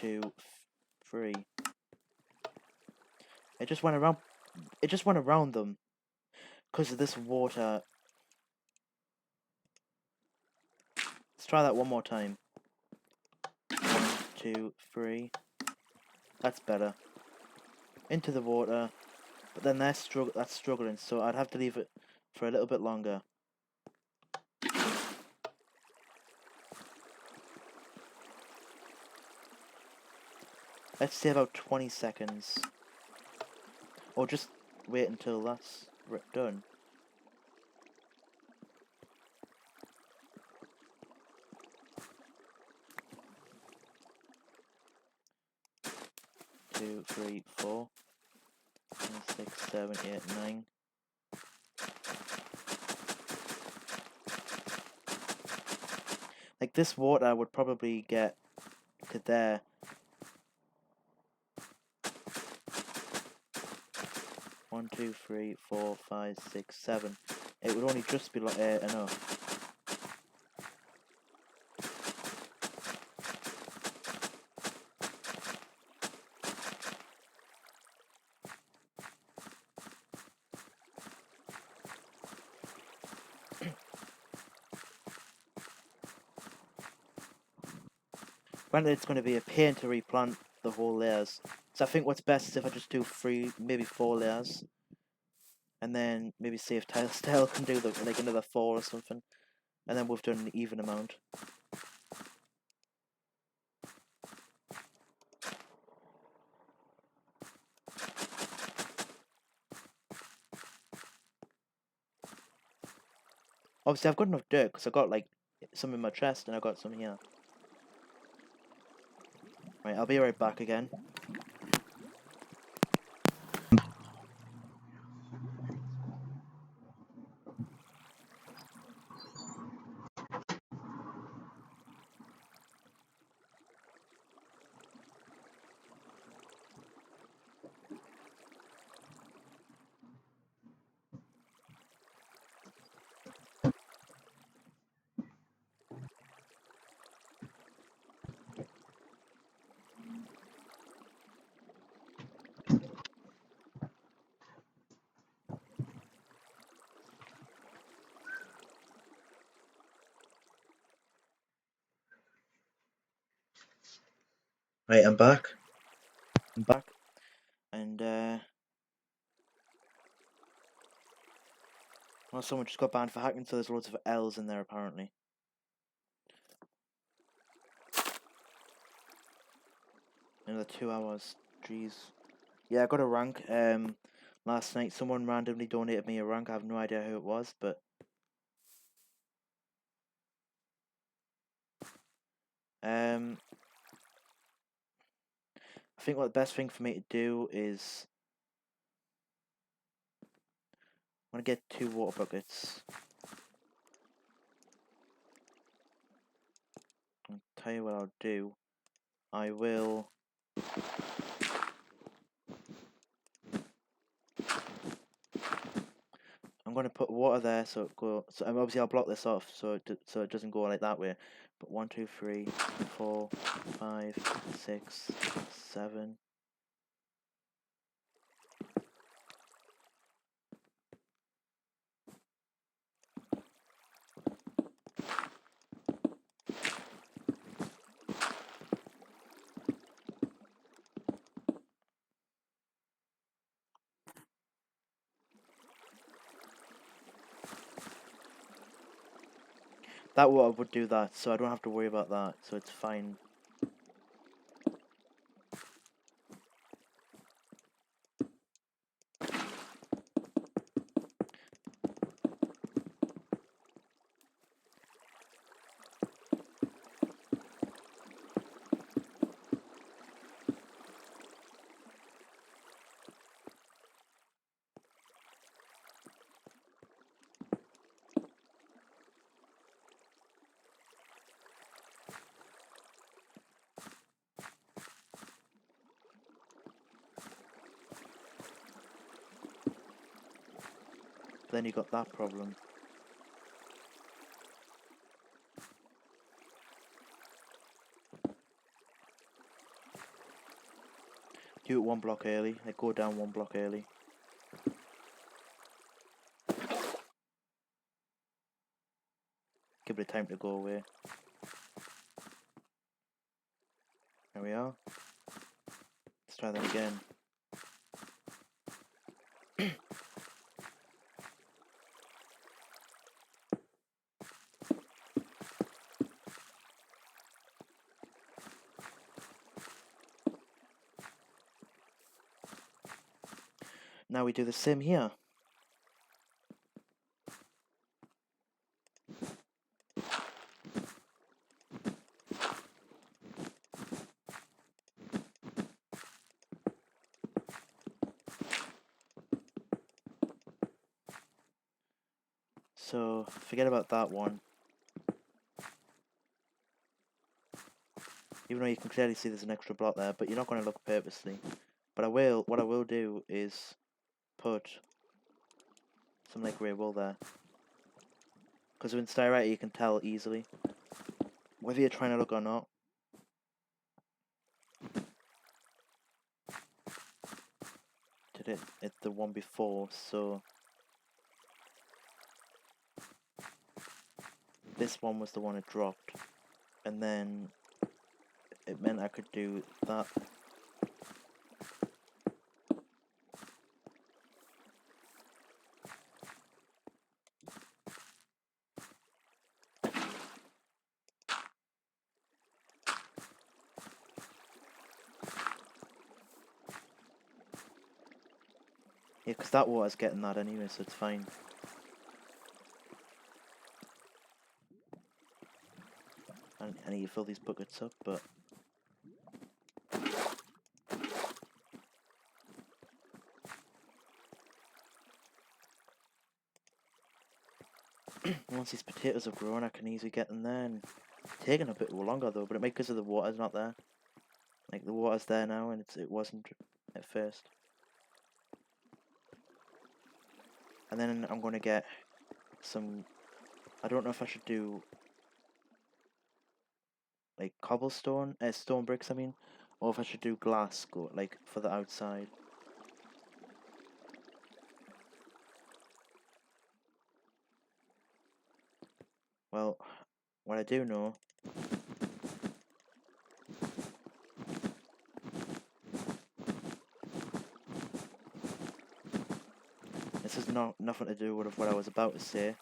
2, 3. It just went around. It just went around them because of this water. Let's try that one more time. 1, 2, 3. That's better. Into the water, but then that's struggling, so I'd have to leave it for a little bit longer. Let's say about 20 seconds. Or just wait until that's done. Two, 3, 4, 5, 6, 7, 8, 9. Like this water would probably get to there. One, 2, 3, 4, 5, 6, 7. It would only just be like enough. Granted, it's going to be a pain to replant the whole layers. So I think what's best is if I just do 3, maybe 4 layers. And then maybe see if Tile can do like another 4 or something. And then we've done an even amount. Obviously, I've got enough dirt because I got like some in my chest and I got some here. Right, I'll be right back again. Right, I'm back. And well, someone just got banned for hacking, so there's loads of L's in there apparently. Another 2 hours. Jeez. Yeah, I got a rank. Last night someone randomly donated me a rank. I have no idea who it was, but I think what the best thing for me to do is I'm gonna get 2 water buckets. I'll tell you what I'll do. I will. I'm gonna put water there so it go. So obviously I'll block this off so it doesn't go like that way. But 1, 2, 3, 4, 5, 6, 7. That water would do that, so I don't have to worry about that. So it's fine. Then you got that problem. Do it 1 block early. They go down 1 block early. Give it time to go away. There we are. Let's try that again. Now we do the same here. So forget about that one. Even though you can clearly see there's an extra block there, but you're not going to look purposely. But what I will do is put some like grey wool there. Because with Styrite you can tell easily whether you're trying to look or not. Did it the one before, so this one was the one it dropped. And then it meant I could do that. Yeah, because that water's getting that anyway, so it's fine. I need to fill these buckets up, but once these potatoes have grown, I can easily get them there. And it's taking a bit longer though, but it might because of the water's not there. Like the water's there now, and it wasn't at first. And then I'm gonna get some. I don't know if I should do like cobblestone, stone bricks. I mean, or if I should do glass, like for the outside. Well, what I do know. This is nothing to do with what I was about to say.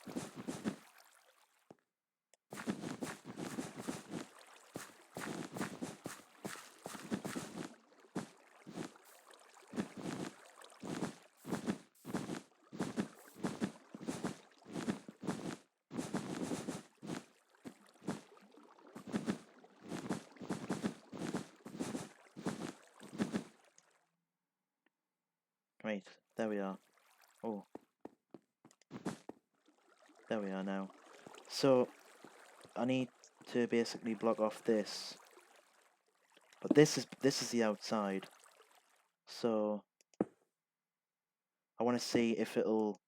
Right, there we are. Oh. There we are now. So, I need to basically block off this. But this is the outside. So, I want to see if it'll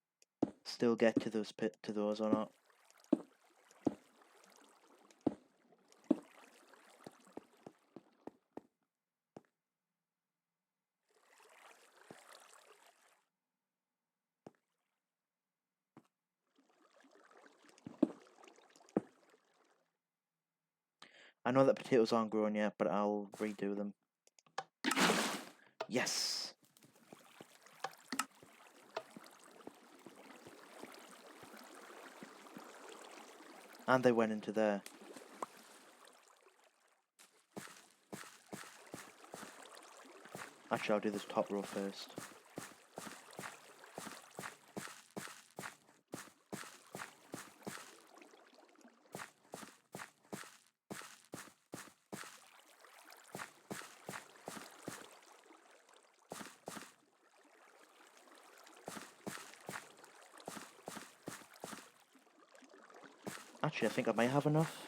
still get to those or not. I know that potatoes aren't grown yet, but I'll redo them. Yes! And they went into there. Actually, I'll do this top row first. Actually, I think I might have enough.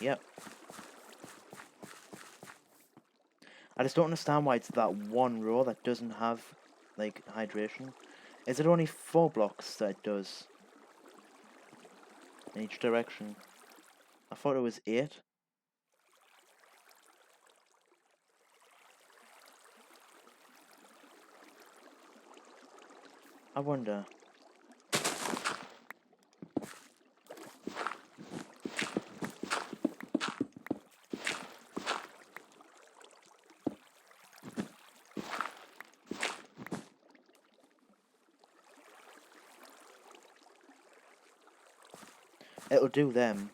Yep. I just don't understand why it's that one row that doesn't have, like, hydration. Is it only 4 blocks that it does? In each direction? I thought it was 8. I wonder. It'll do them.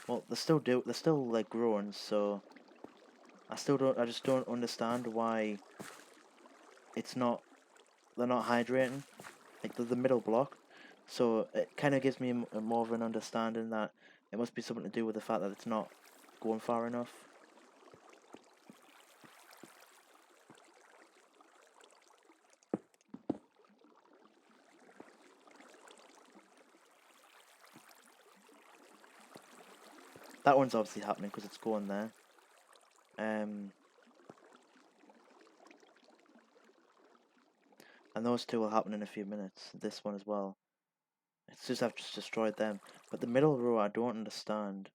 Well, they're still like growing, so I just don't understand why they're not hydrating, like the middle block. So it kind of gives me more of an understanding that it must be something to do with the fact that it's not going far enough. That one's obviously happening because it's going there. And those two will happen in a few minutes. This one as well. It's just I've just destroyed them. But the middle row I don't understand.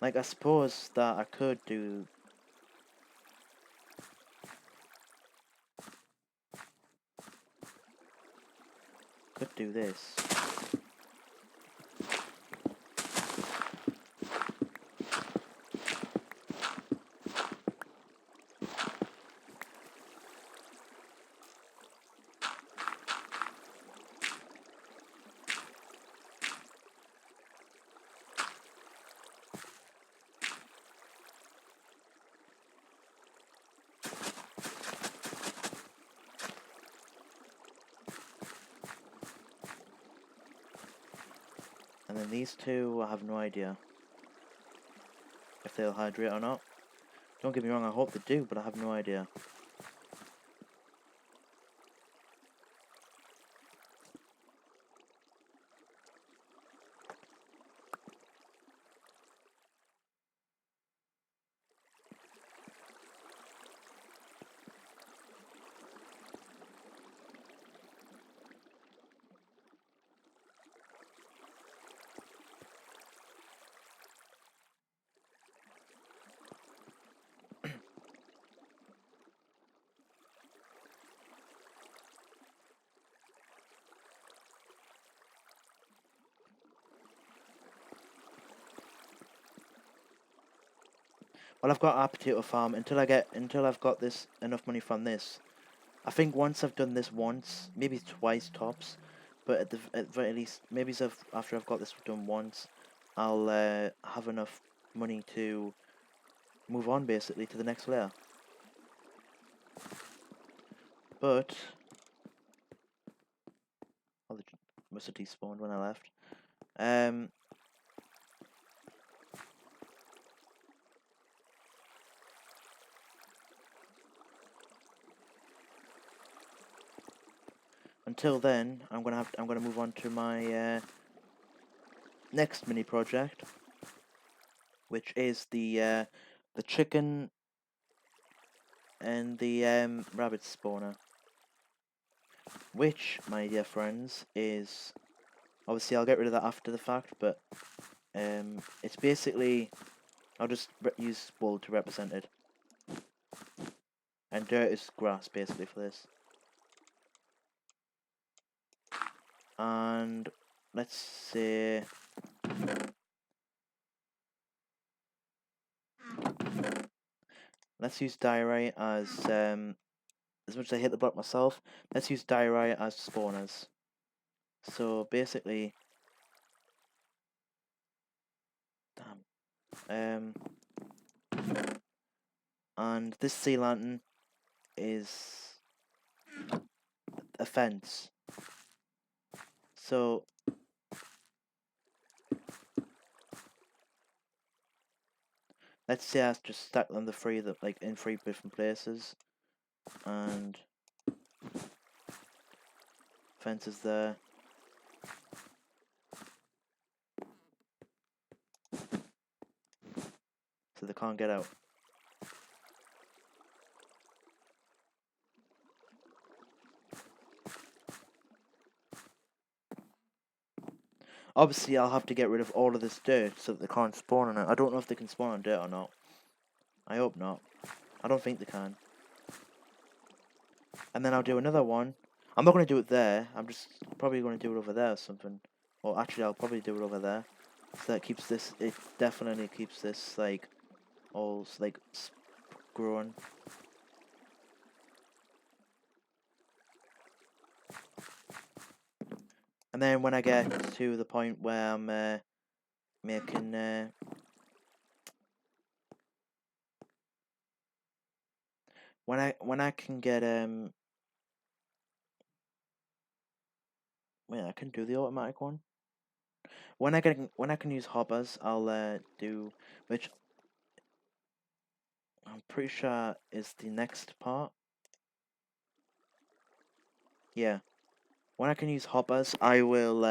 Like I suppose that I could do this. And then these two, I have no idea if they'll hydrate or not. Don't get me wrong, I hope they do, but I have no idea. Well, I've got a potato farm until I've got this enough money from this. I think once I've done this once, maybe twice tops, but at the very least, maybe after I've got this done once, I'll have enough money to move on basically to the next layer. But oh, they must have despawned when I left. Until then, I'm gonna move on to my next mini project, which is the chicken and the rabbit spawner. Which, my dear friends, is obviously I'll get rid of that after the fact, but it's basically I'll just use wool to represent it, and dirt is grass basically for this. And let's say let's use diorite as much as I hate the block myself, let's use diorite as spawners. So basically, damn, and this sea lantern is a fence. So let's say I just stack them in three different places, and fences there. So they can't get out. Obviously, I'll have to get rid of all of this dirt so that they can't spawn on it. I don't know if they can spawn on dirt or not. I hope not. I don't think they can. And then I'll do another one. I'm not going to do it there. I'm just probably going to do it over there or something. Or actually, I'll probably do it over there. So that keeps this, it definitely keeps this, like, all, like, growing. And then when I get to the point where I'm making when I can get wait, I can do the automatic one. When I can use hoppers, I'll do, which I'm pretty sure is the next part. Yeah. When I can use hoppers, I will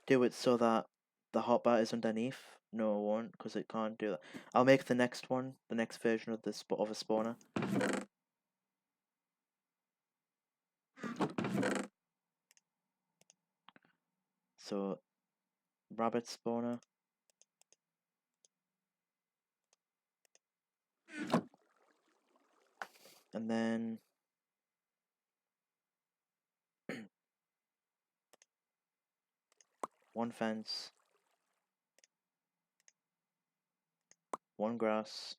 do it so that the hotbar is underneath. No, it won't, because it can't do that. I'll make the next one, the next version of this of a spawner. So, rabbit spawner. And then one fence, one grass,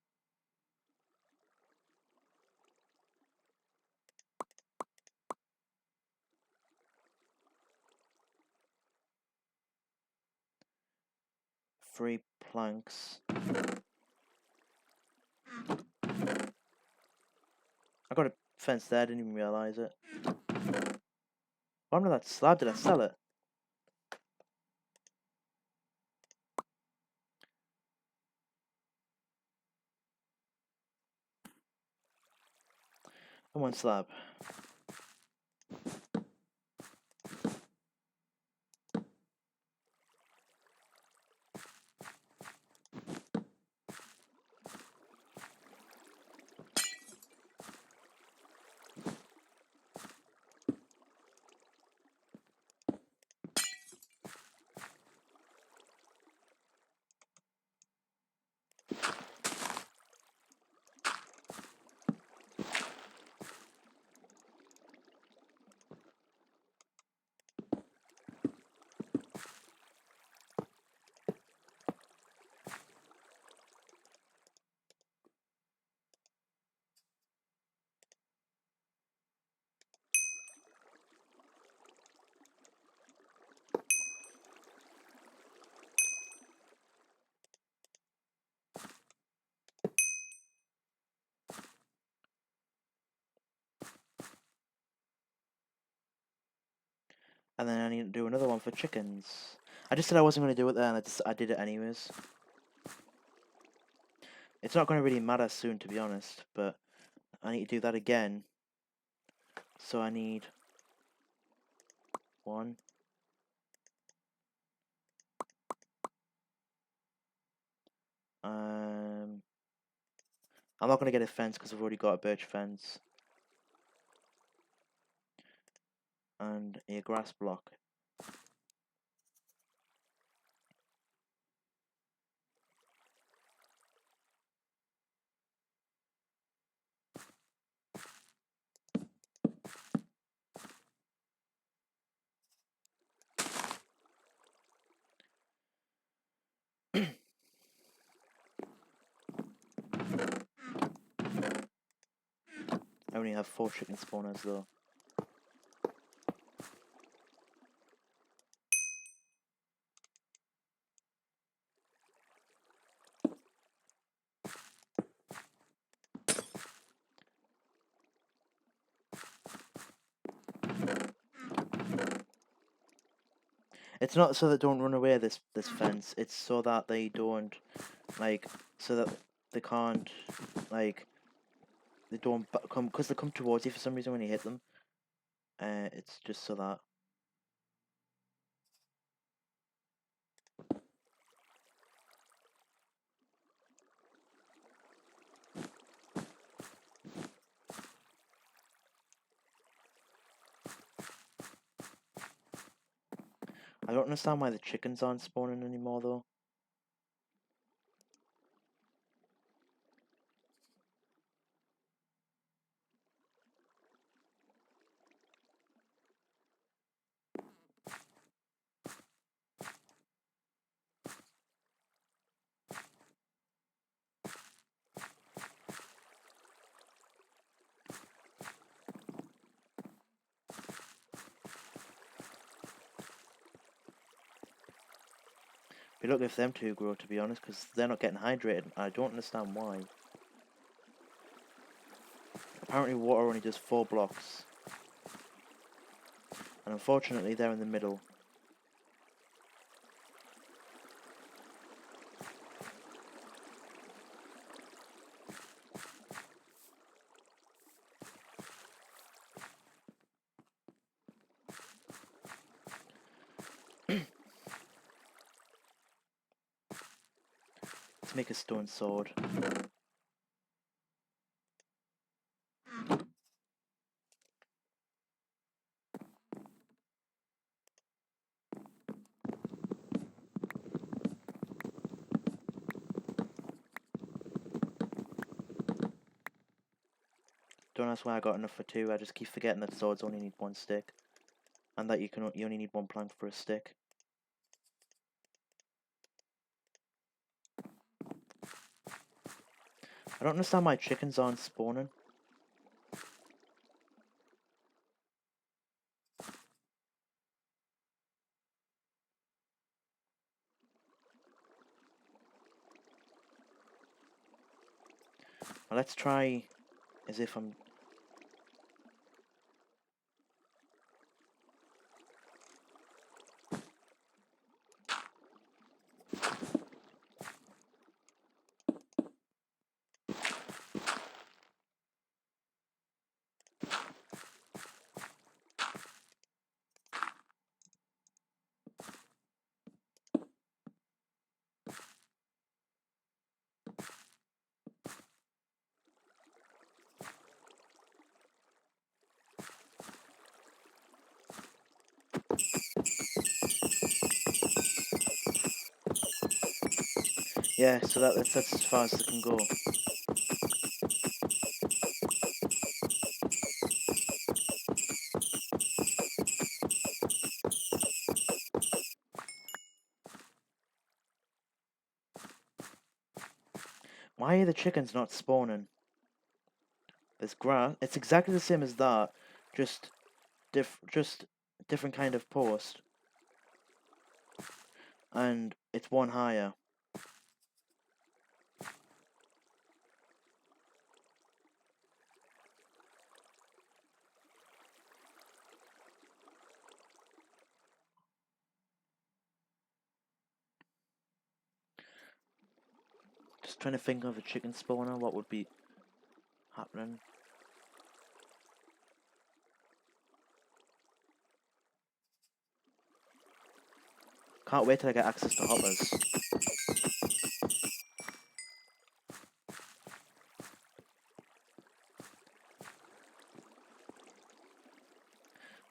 three planks. I got a fence there, I didn't even realise it. What happened to that slab? Did I sell it? Come on, slab. And then I need to do another one for chickens. I just said I wasn't going to do it there, and I did it anyways. It's not going to really matter soon, to be honest, but I need to do that again. So I need 1. I'm not going to get a fence because I've already got a birch fence. And a grass block. I only have 4 chicken spawners though. It's not so that don't run away this fence. It's so that they don't so that they can't they don't come because they come towards you for some reason when you hit them. It's just so that. I don't understand why the chickens aren't spawning anymore though. Be lucky if them two grow, to be honest, because they're not getting hydrated. I don't understand why. Apparently water only does 4 blocks. And unfortunately they're in the middle. Let's make a stone sword. Don't ask why I got enough for 2. I just keep forgetting that swords only need 1 stick. And that you only need 1 plank for a stick. I don't understand why chickens aren't spawning. Well, let's try as if I'm... Yeah, so that's as far as it can go. Why are the chickens not spawning? There's grass. It's exactly the same as that, just just different kind of post, and it's one higher. Just trying to think of a chicken spawner. What would be happening? Can't wait till I get access to hoppers.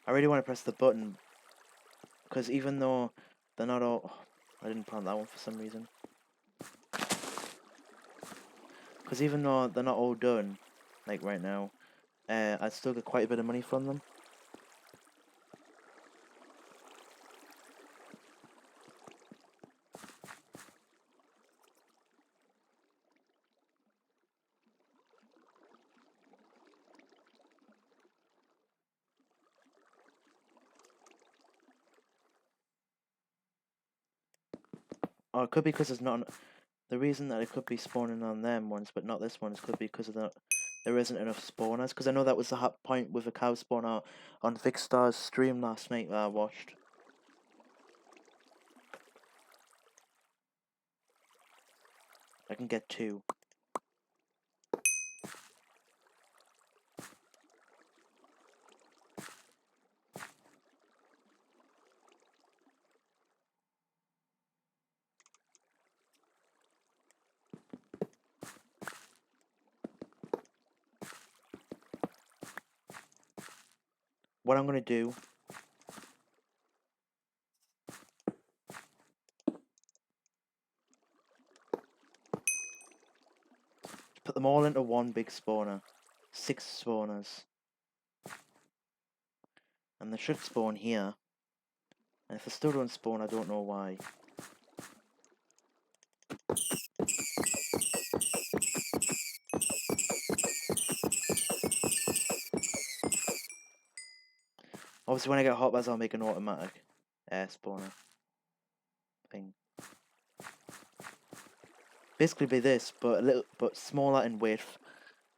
I really want to press the button, because even though they're not all... I didn't plant that one for some reason. Because even though they're not all done, like right now, I'd still get quite a bit of money from them. Or it could be because there's not... The reason that it could be spawning on them ones, but not this one, could be because of there isn't enough spawners. Because I know that was the point with a cow spawner on Vicstar's stream last night that I watched. I can get 2. What I'm going to do... Put them all into one big spawner. 6 spawners. And they should spawn here. And if they still don't spawn, I don't know why. Obviously, when I get hotbars, I'll make an automatic air spawner thing. Basically, be this, but smaller in width,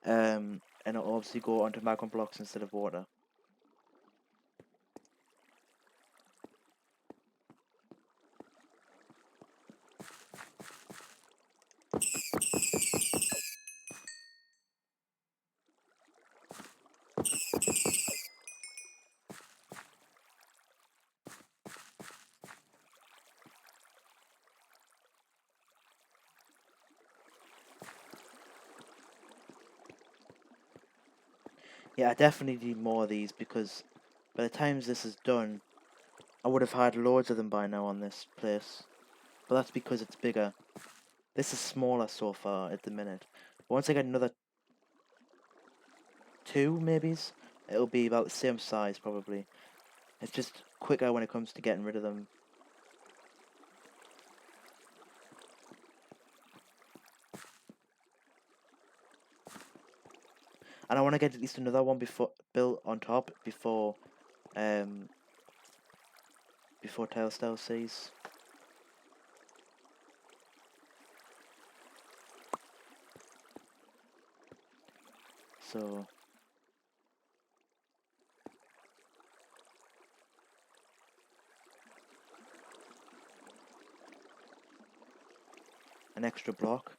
and it'll obviously go onto magma blocks instead of water. Yeah, I definitely need more of these because by the time this is done, I would have had loads of them by now on this place. But that's because it's bigger. This is smaller so far at the minute. But once I get another 2 maybes, it'll be about the same size probably. It's just quicker when it comes to getting rid of them. And I want to get at least another one built on top before Telltale sees. So an extra block.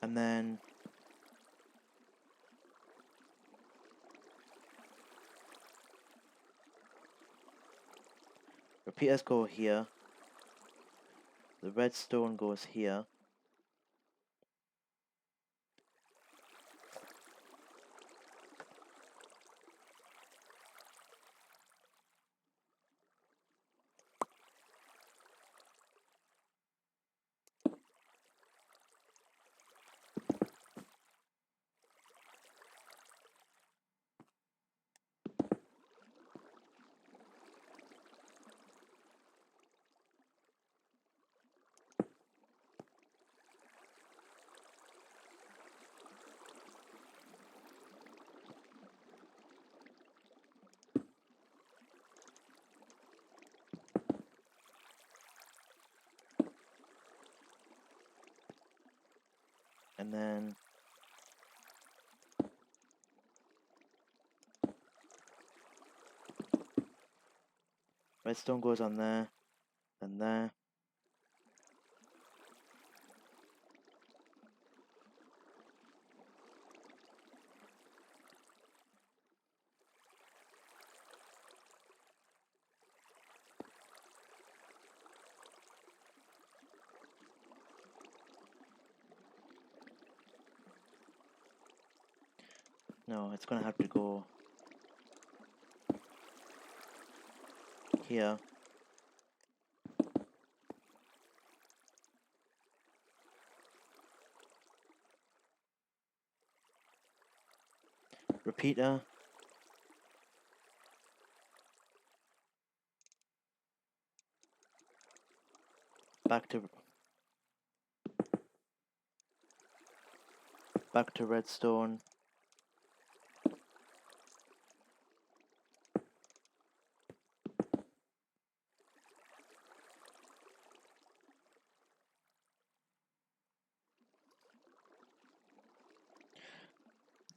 And then Repeaters go here. The redstone goes here. And then redstone goes on there, and there. No, it's gonna have to go here. Repeater. Back to redstone.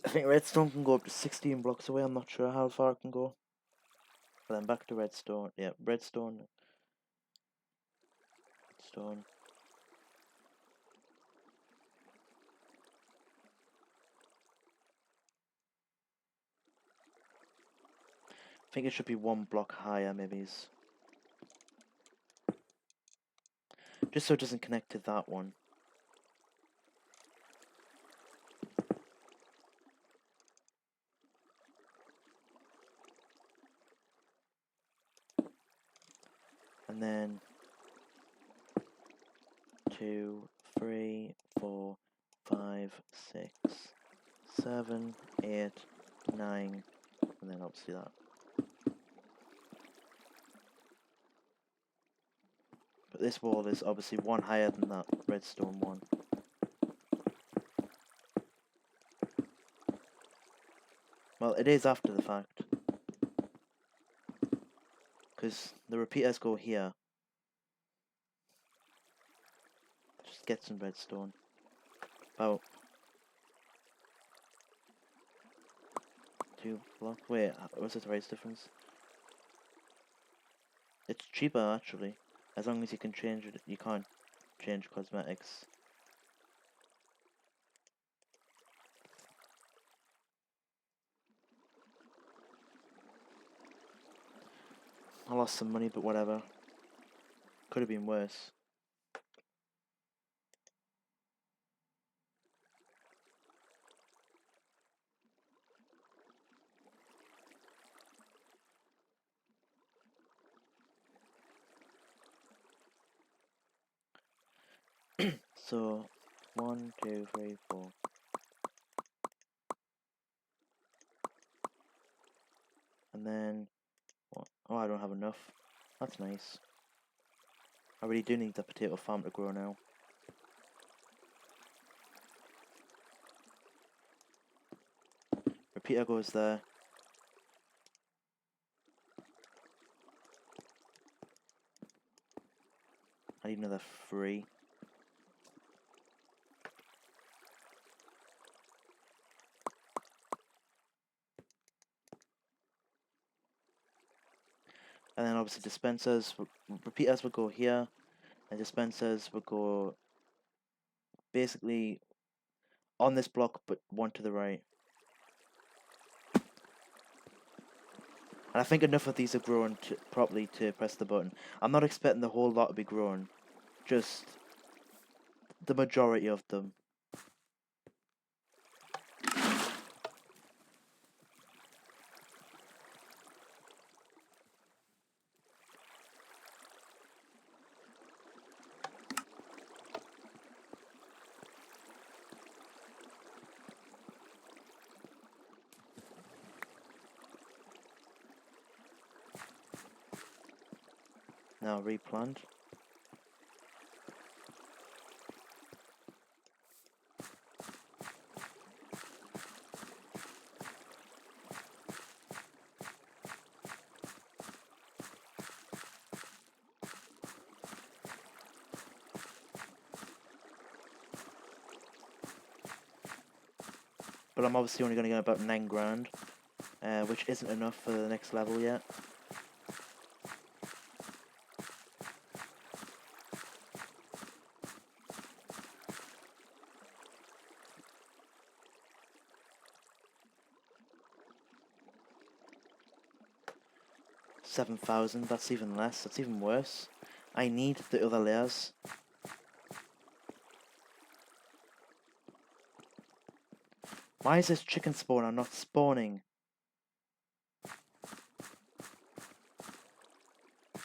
I think redstone can go up to 16 blocks away. I'm not sure how far it can go. But then back to redstone. Yeah, redstone. Redstone. I think it should be 1 block higher, maybe. Just so it doesn't connect to that one. And then 2, 3, 4, 5, 6, 7, 8, 9, and then obviously that. But this wall is obviously 1 higher than that redstone one. Well, it is after the fact. Because the repeaters go here. Just get some redstone. About 2 blocks. Wait, what's the price difference? It's cheaper actually. As long as you can change it, you can't change cosmetics. I lost some money, but whatever. Could have been worse. So, 1, 2, 3, 4. And then, what? Oh, I don't have enough. That's nice. I really do need the potato farm to grow now. Repeater goes there. I need another 3. And then obviously dispensers, repeaters will go here, and dispensers will go basically on this block, but 1 to the right. And I think enough of these have grown properly to press the button. I'm not expecting the whole lot to be grown. Just the majority of them. Now replant. But I'm obviously only going to get about 9 grand, which isn't enough for the next level yet. $7,000, that's even less, that's even worse. I need the other layers. Why is this chicken spawner not spawning?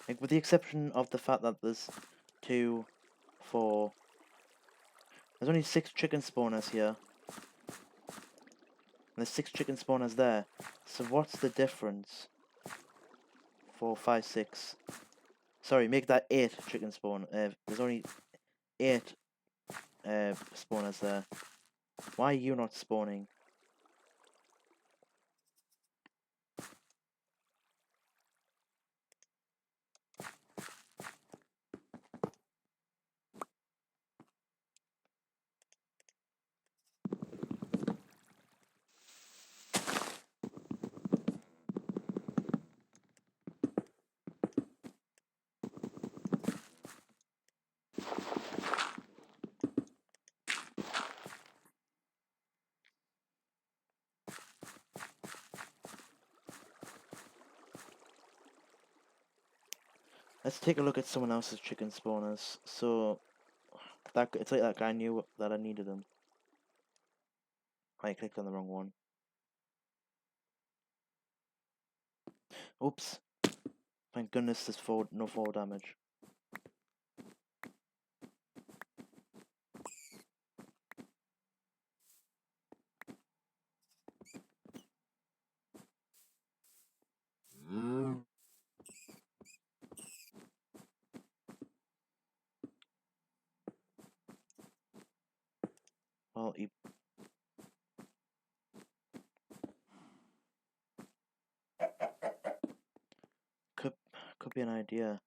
Like, with the exception of the fact that there's 2, 4... There's only 6 chicken spawners here. And there's 6 chicken spawners there. So what's the difference? 4, 5, 6. Sorry, make that 8 chicken spawn. There's only 8 spawners there. Why are you not spawning? Let's take a look at someone else's chicken spawners. So, it's like that guy knew that I needed them. I clicked on the wrong one. Oops. Thank goodness there's no fall damage. Well, he... Could be an idea.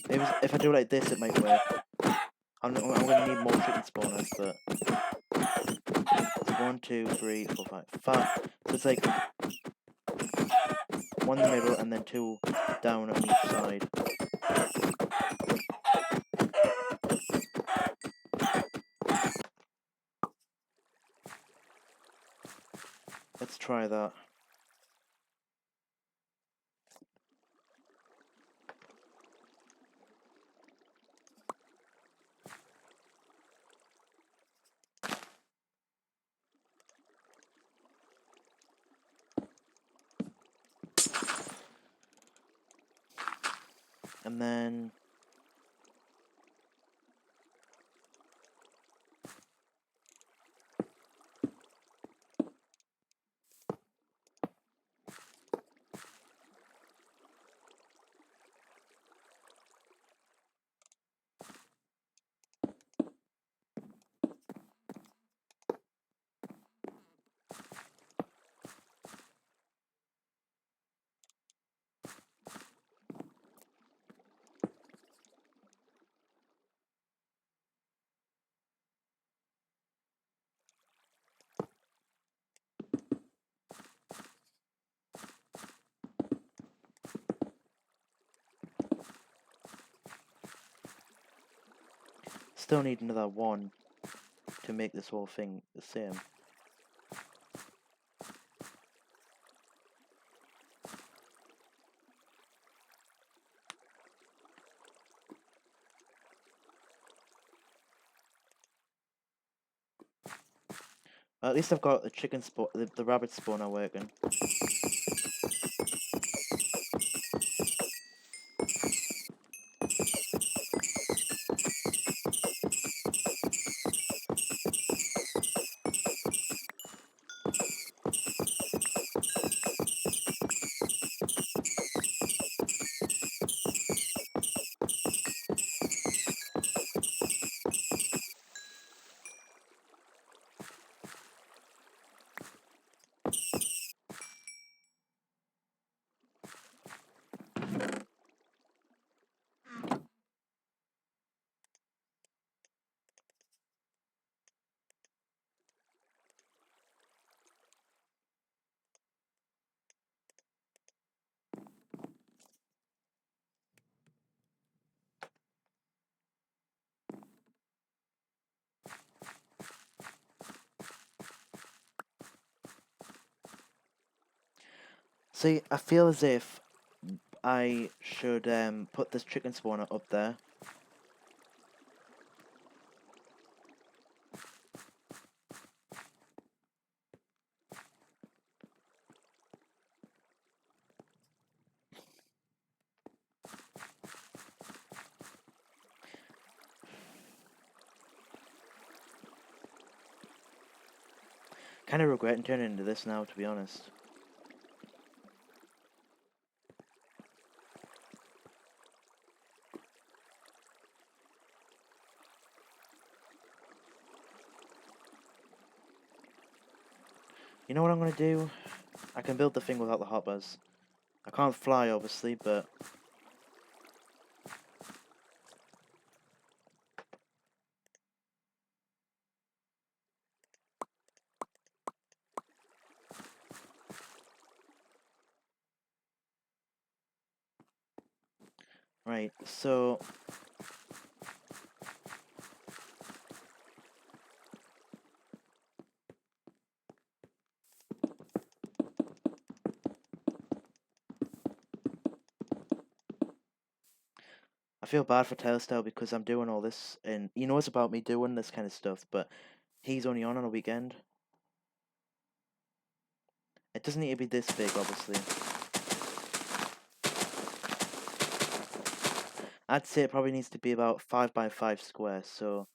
Maybe if I do like this, it might work. I'm gonna need more chicken spawners, but it's 1, 2, 3, 4, 5, 5. So it's like 1 in the middle and then 2 down on each side. Let's try that. And then... Still need another one to make this whole thing the same. At least I've got the chicken spawn, the rabbit spawner working. See, I feel as if I should put this chicken spawner up there. Kind of regretting turning into this now, to be honest. You know what I'm gonna do? I can build the thing without the hoppers. I can't fly, obviously, but... Right, so... I feel bad for Tailstyle because I'm doing all this, and he knows about me doing this kind of stuff, but he's only on a weekend. It doesn't need to be this big, obviously. I'd say it probably needs to be about 5 by 5 square, so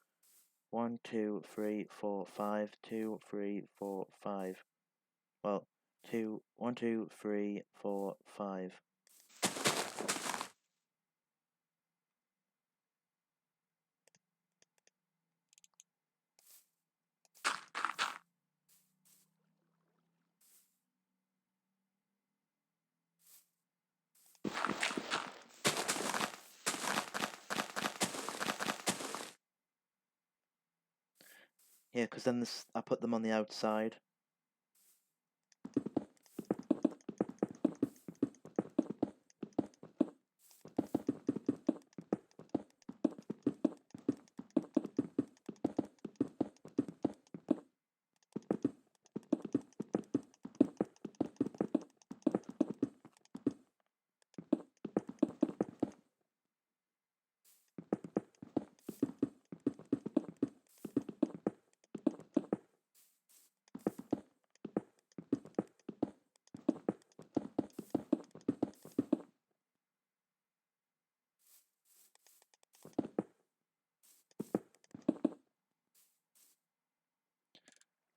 1, 2, 3, 4, 5, 2, 3, 4, 5. Well, 1, 2, 3, 4, 5. Yeah, because then I put them on the outside.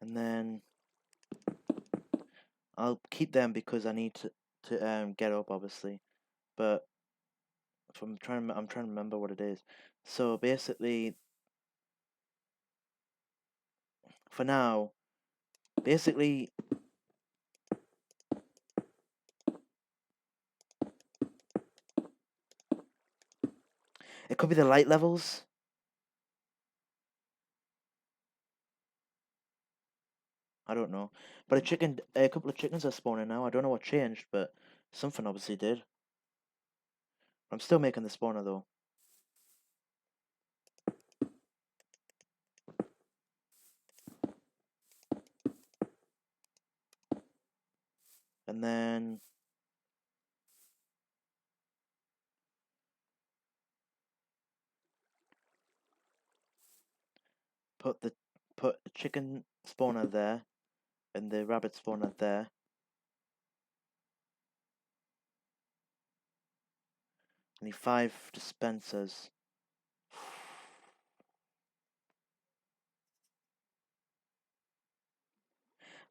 And then I'll keep them because I need to get up, obviously. But I'm trying to remember what it is. So basically, for now, basically, it could be the light levels. I don't know. But a couple of chickens are spawning now. I don't know what changed, but something obviously did. I'm still making the spawner though. And then put the chicken spawner there and the rabbit spawner there. I need 5 dispensers.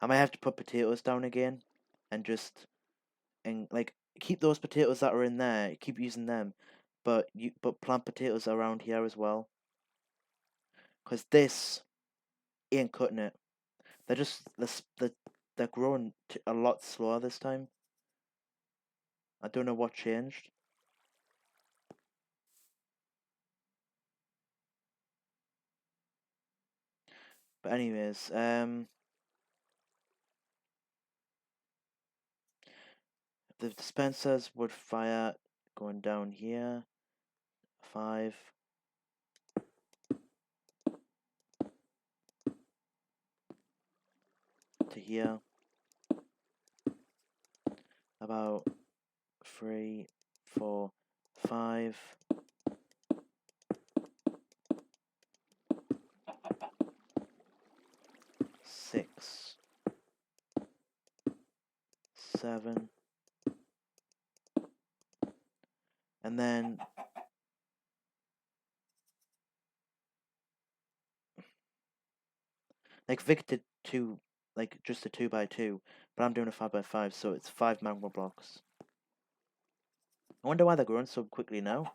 I might have to put potatoes down again and just like keep those potatoes that are in there, keep using them, but plant potatoes around here as well. Cause this ain't cutting it. They're just they're growing a lot slower this time. I don't know what changed. But anyways, the dispensers would fire going down here. 5. To here. About 3, 4, 5. 6, 7. And then like Vic did 2, like just a 2x2, but I'm doing a 5x5, so it's 5 magma blocks. I wonder why they're growing so quickly now.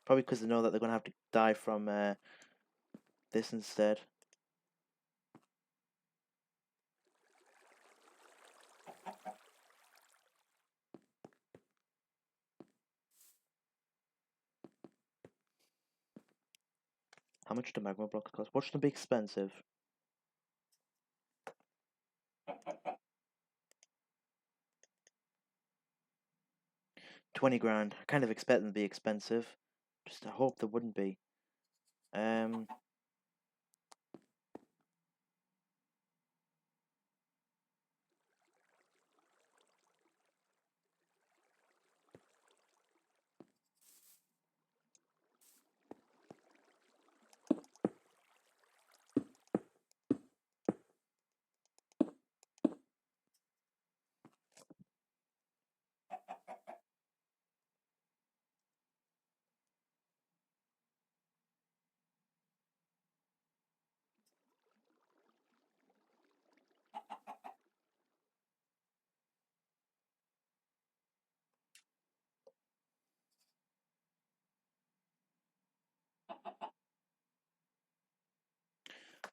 Probably because they know that they're gonna have to die from this instead. How much do magma blocks cost? What should they be expensive? 20 grand. I kind of expect them to be expensive. Just I hope they wouldn't be.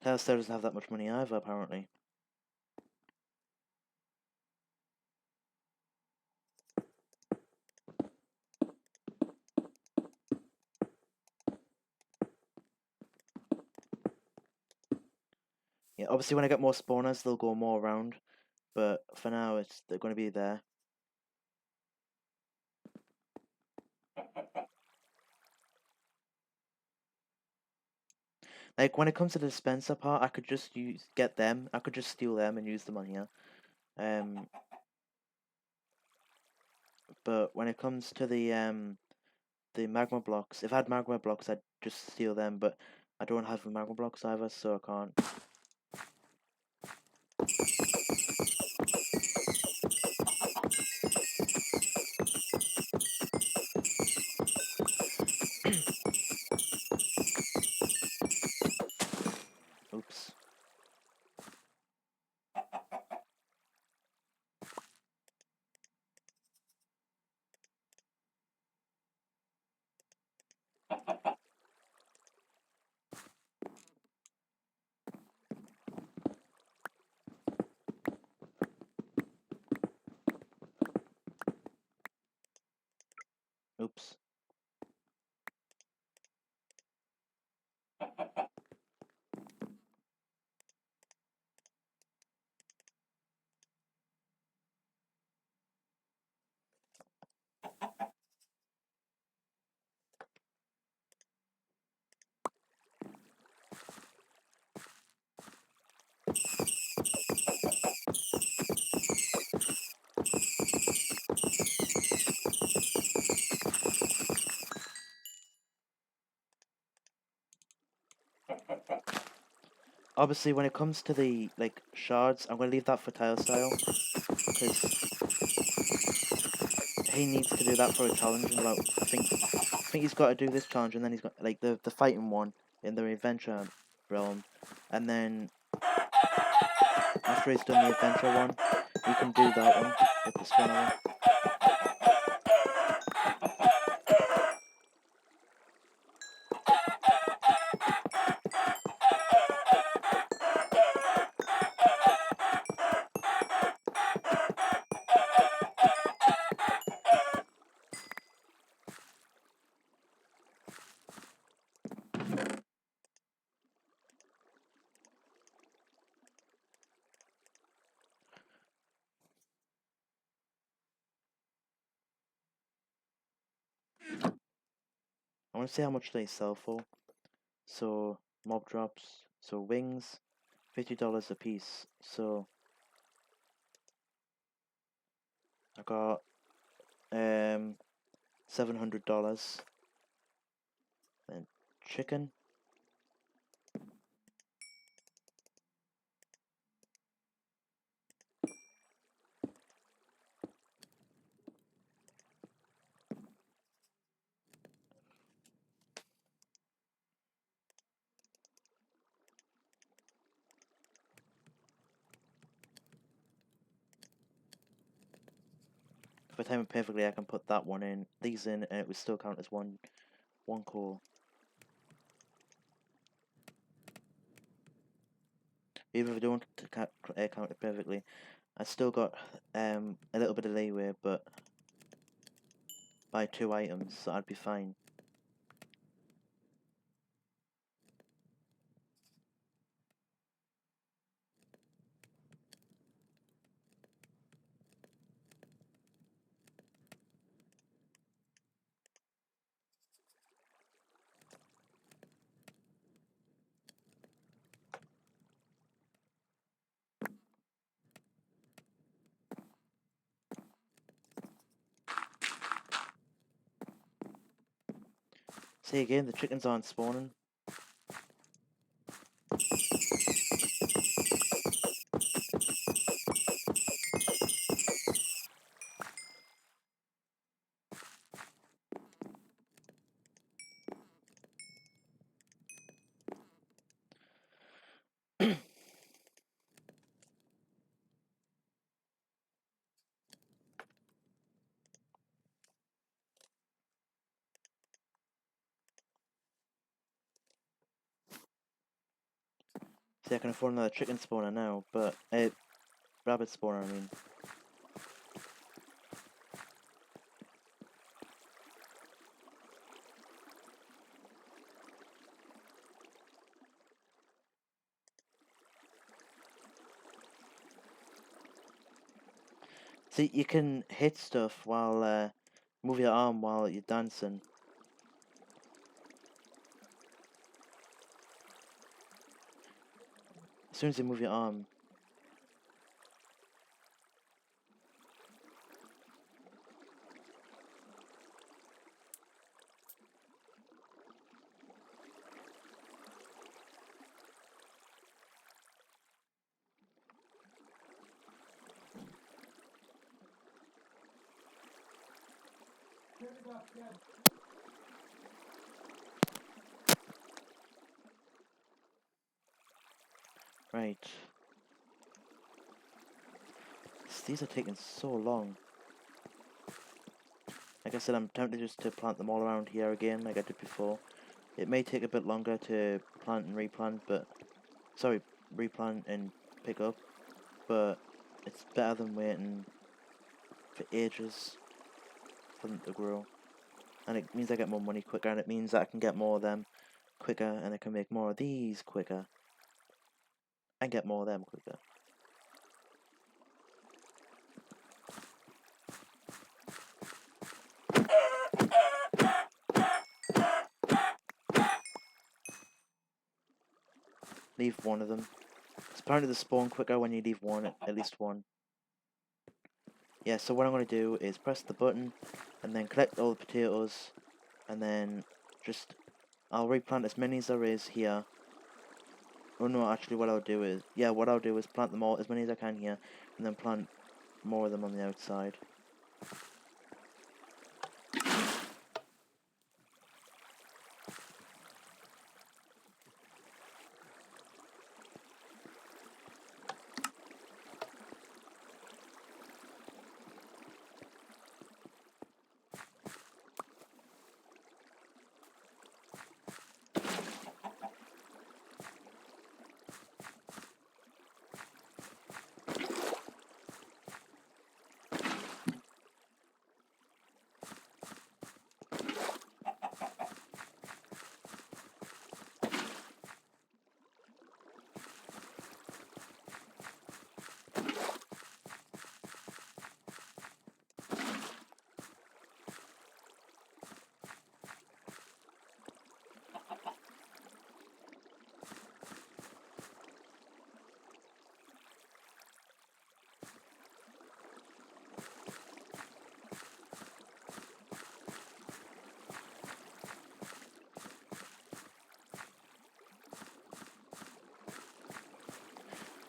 Telstar doesn't have that much money either, apparently. Yeah, obviously when I get more spawners, they'll go more around. But for now, they're going to be there. Like when it comes to the dispenser part, I could just get them. I could just steal them and use them on here. But when it comes to the magma blocks, if I had magma blocks, I'd just steal them. But I don't have the magma blocks either, so I can't. Oops. Oops. Obviously, when it comes to the like shards, I'm gonna leave that for Tile Style because he needs to do that for a challenge. In about I think he's got to do this challenge, and then he's got like the fighting one in the adventure realm, and then after he's done the adventure one, he can do that one with the spawner one. I want to see how much they sell for. So mob drops. So wings, $50 a piece. So I got $700. Then chicken. If I time it perfectly, I can put that one in, these in, and it would still count as one core. Even if I don't count it perfectly, I still got a little bit of leeway, but by 2 items, so I'd be fine. See again, the chickens aren't spawning. See, I can afford another chicken spawner now, but rabbit spawner, I mean. See, you can hit stuff while move your arm while you're dancing. As soon as you move your arm. Right. These are taking so long. Like I said, I'm tempted just to plant them all around here again, like I did before. It may take a bit longer to plant and replant, but... Sorry, replant and pick up, but it's better than waiting for ages for them to grow. And it means I get more money quicker, and it means that I can get more of them quicker, and I can make more of these quicker, and get more of them quicker. Leave one of them. It's apparently they spawn quicker when you leave one, at least one. Yeah, so what I'm going to do is press the button, and then collect all the potatoes, and then just, I'll replant as many as there is here, Oh no, actually what I'll do is, yeah, what I'll do is plant them all, as many as I can here, and then plant more of them on the outside.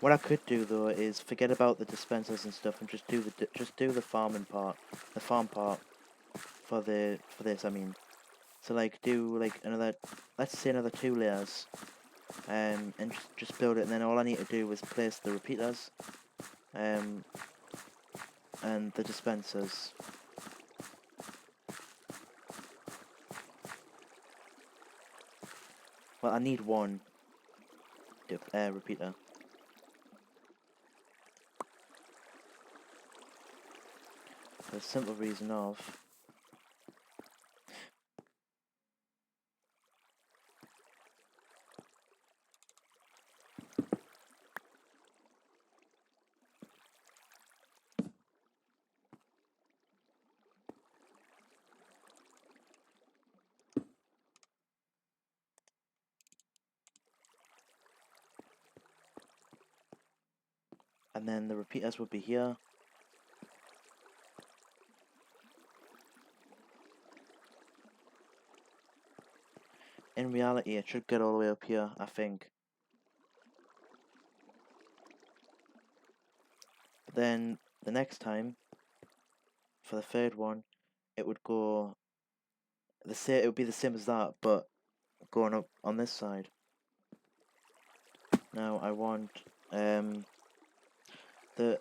What I could do though is forget about the dispensers and stuff and just do the farming part, the farm part for this. I mean, so like do like another, let's say another 2 layers, and just build it. And then all I need to do is place the repeaters, and the dispensers. Well, I need one repeater. For the simple reason of, and then the repeaters would be here. In reality, it should get all the way up here, I think. But then the next time, for the third one, it would go it would be the same as that, but going up on this side. Now I want the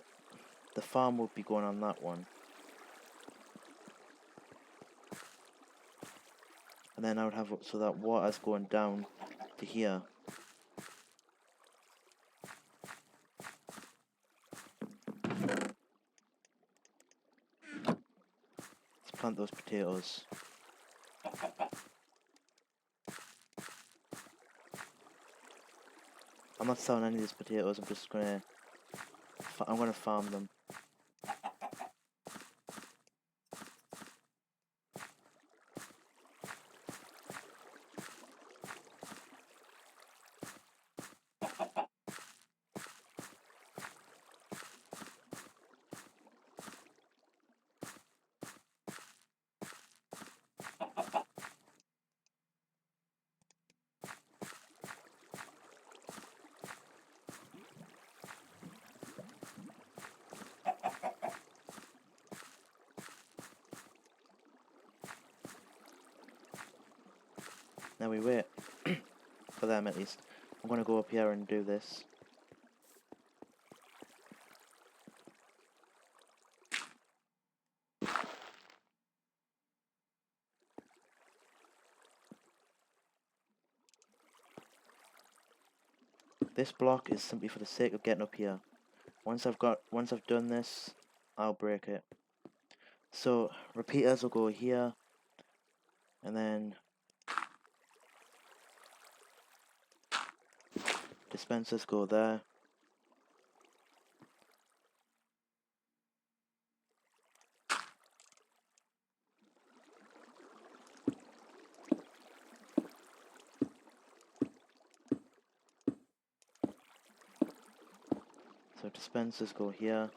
farm would be going on that one, and then I would have so that water's going down to here. Let's plant those potatoes. I'm not selling any of these potatoes. I'm just gonna farm them. Now we wait for them at least. I'm gonna go up here and do this. This block is simply for the sake of getting up here. Once I've done this, I'll break it. So repeaters will go here, and then dispensers go there. So dispensers go here.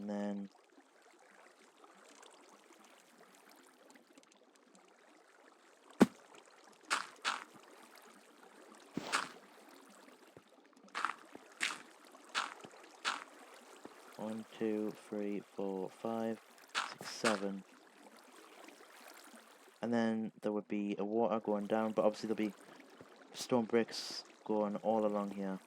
And then one, two, three, four, 5, 6, 7. And then there would be a water going down, but obviously there'll be stone bricks going all along here.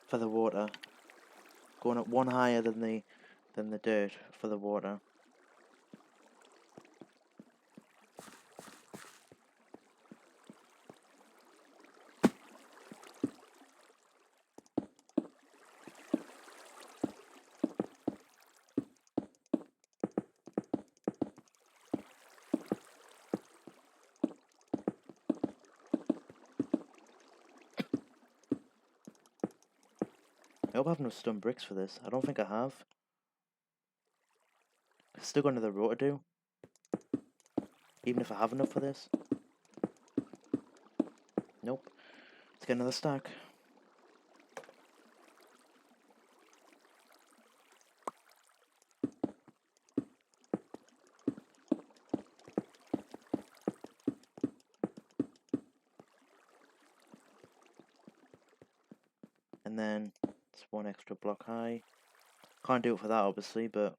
For the water, going up one higher than the dirt for the water. I hope I have enough stone bricks for this. I don't think I have. I've still got another row to do. Even if I have enough for this. Nope. Let's get another stack. And then it's one extra block high. Can't do it for that obviously, but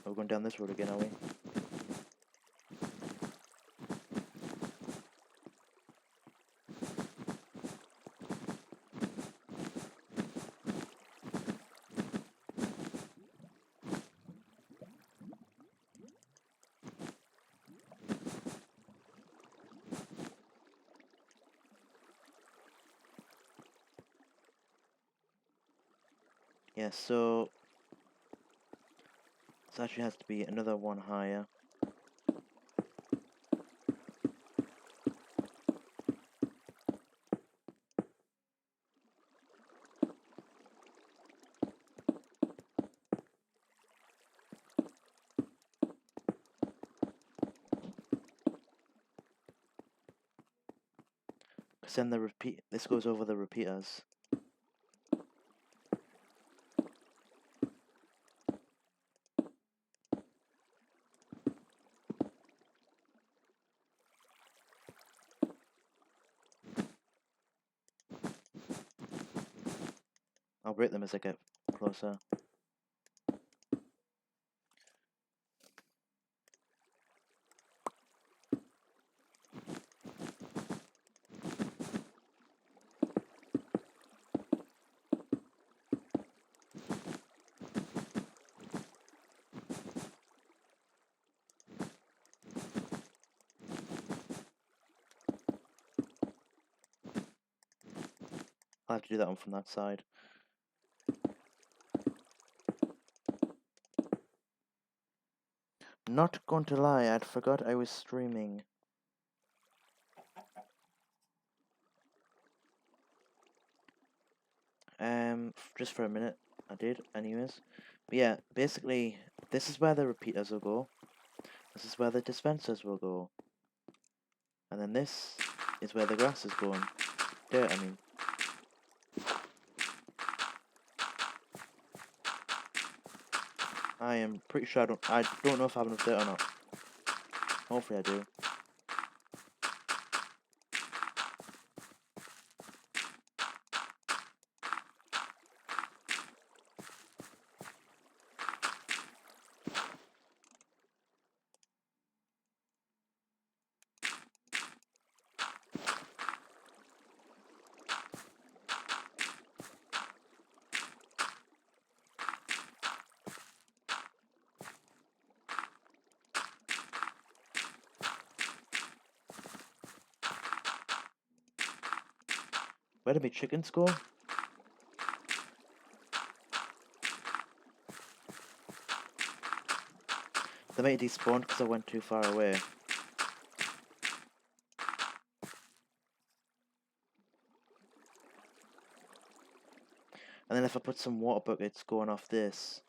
we're going down this road again, are we? Yeah, so this actually has to be another one higher. Because then this goes over the repeaters. I'll break them as I get closer. I'll have to do that one from that side. Not going to lie, I'd forgot I was streaming. Just for a minute, I did, anyways. But yeah, basically, this is where the repeaters will go. This is where the dispensers will go. And then this is where the grass is going. Dirt, I mean. I am pretty sure I don't know if I have enough dirt or not. Hopefully I do. Where did my chickens go? They might have despawned because I went too far away. And then if I put some water buckets going off this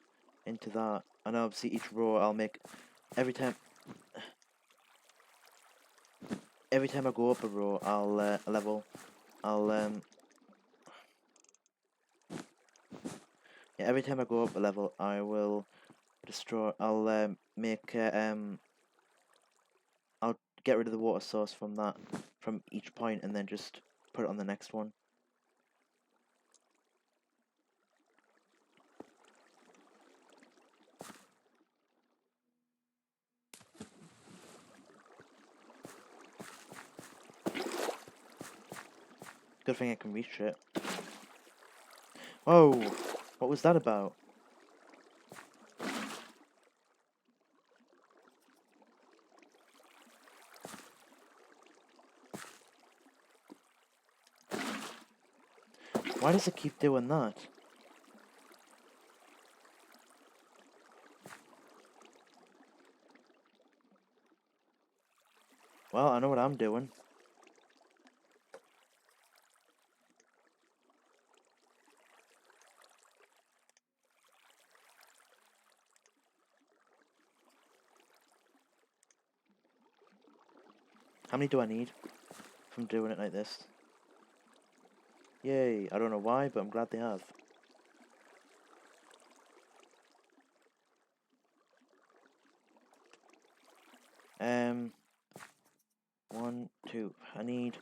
into that, and obviously each row I'll make every time I go up a row I'll level. Yeah, every time I go up a level I will destroy. I'll get rid of the water source from each point and then just put it on the next one. Good thing I can reach it. Whoa! What was that about? Why does it keep doing that? Well, I know what I'm doing. How many do I need from doing it like this? Yay, I don't know why, but I'm glad they have. One, two. I need,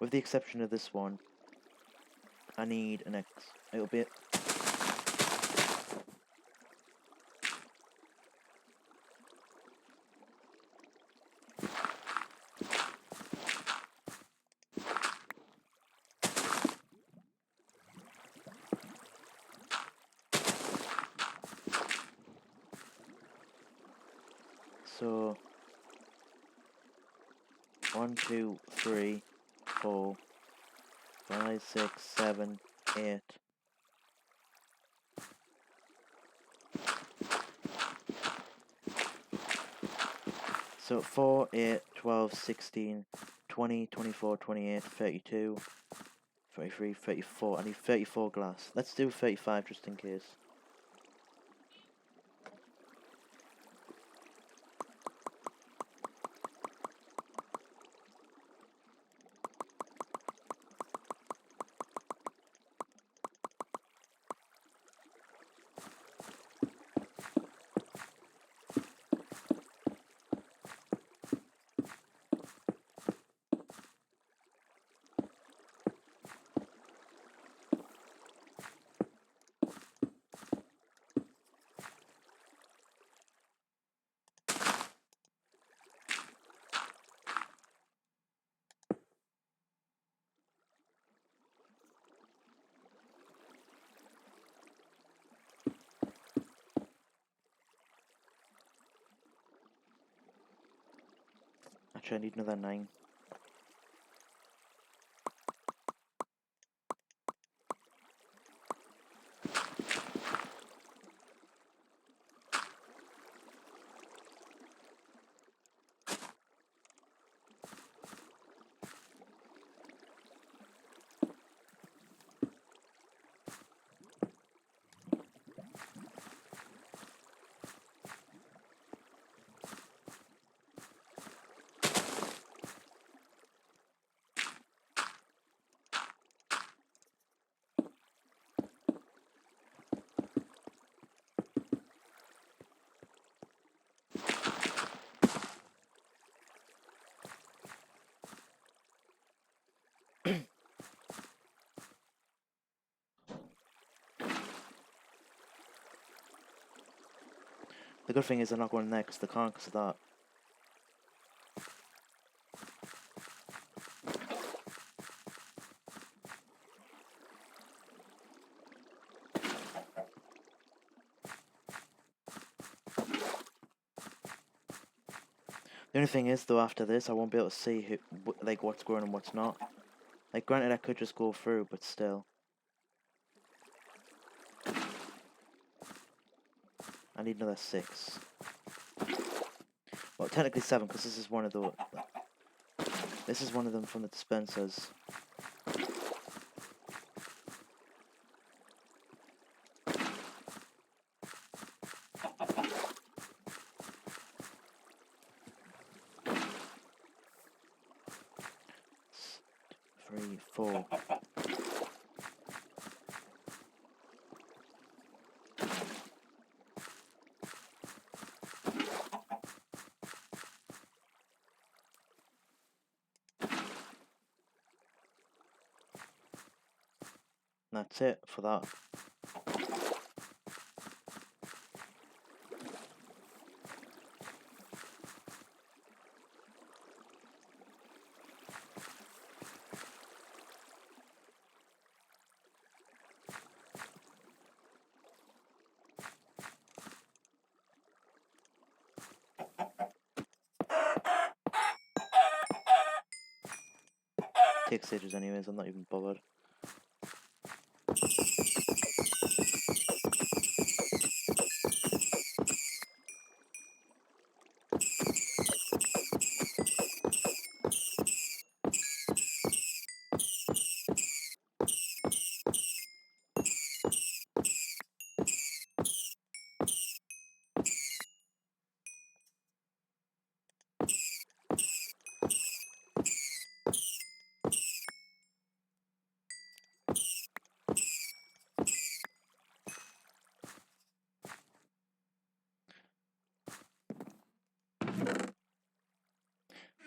with the exception of this one, I need an X. It'll be so 1, 2, 3, 4, 5, 6, 7, 8. So 4, 8, 12, 16, 20, 24, 28, 32, 33, 34. I need 34 glass. Let's do 35 just in case. Actually, I need another 9. The good thing is they're not going there because they can't because of that. The only thing is, though, after this, I won't be able to see like what's growing and what's not. Like, granted, I could just go through, but still. I need another 6. Well, technically 7, because this is one of the. This is one of them from the dispensers. Three, 4. That's it for that. Take stages anyways, I'm not even bothered.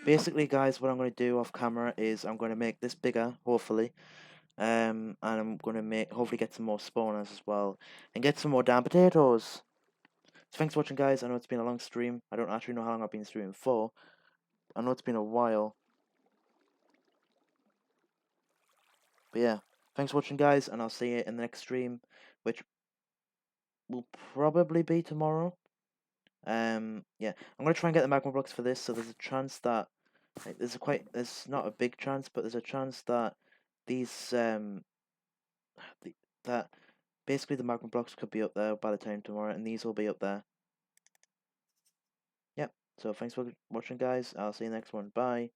Basically, guys, what I'm going to do off camera is I'm going to make this bigger, hopefully. And I'm going to hopefully get some more spawners as well. And get some more damn potatoes. So thanks for watching, guys. I know it's been a long stream. I don't actually know how long I've been streaming for. I know it's been a while. But yeah, thanks for watching, guys. And I'll see you in the next stream, which will probably be tomorrow. Yeah, I'm going to try and get the magma blocks for this. So there's a chance that... Like, there's not a big chance, but there's a chance that these that basically the magma blocks could be up there by the time tomorrow, and these will be up there. Yep. So thanks for watching, guys. I'll see you next one. Bye.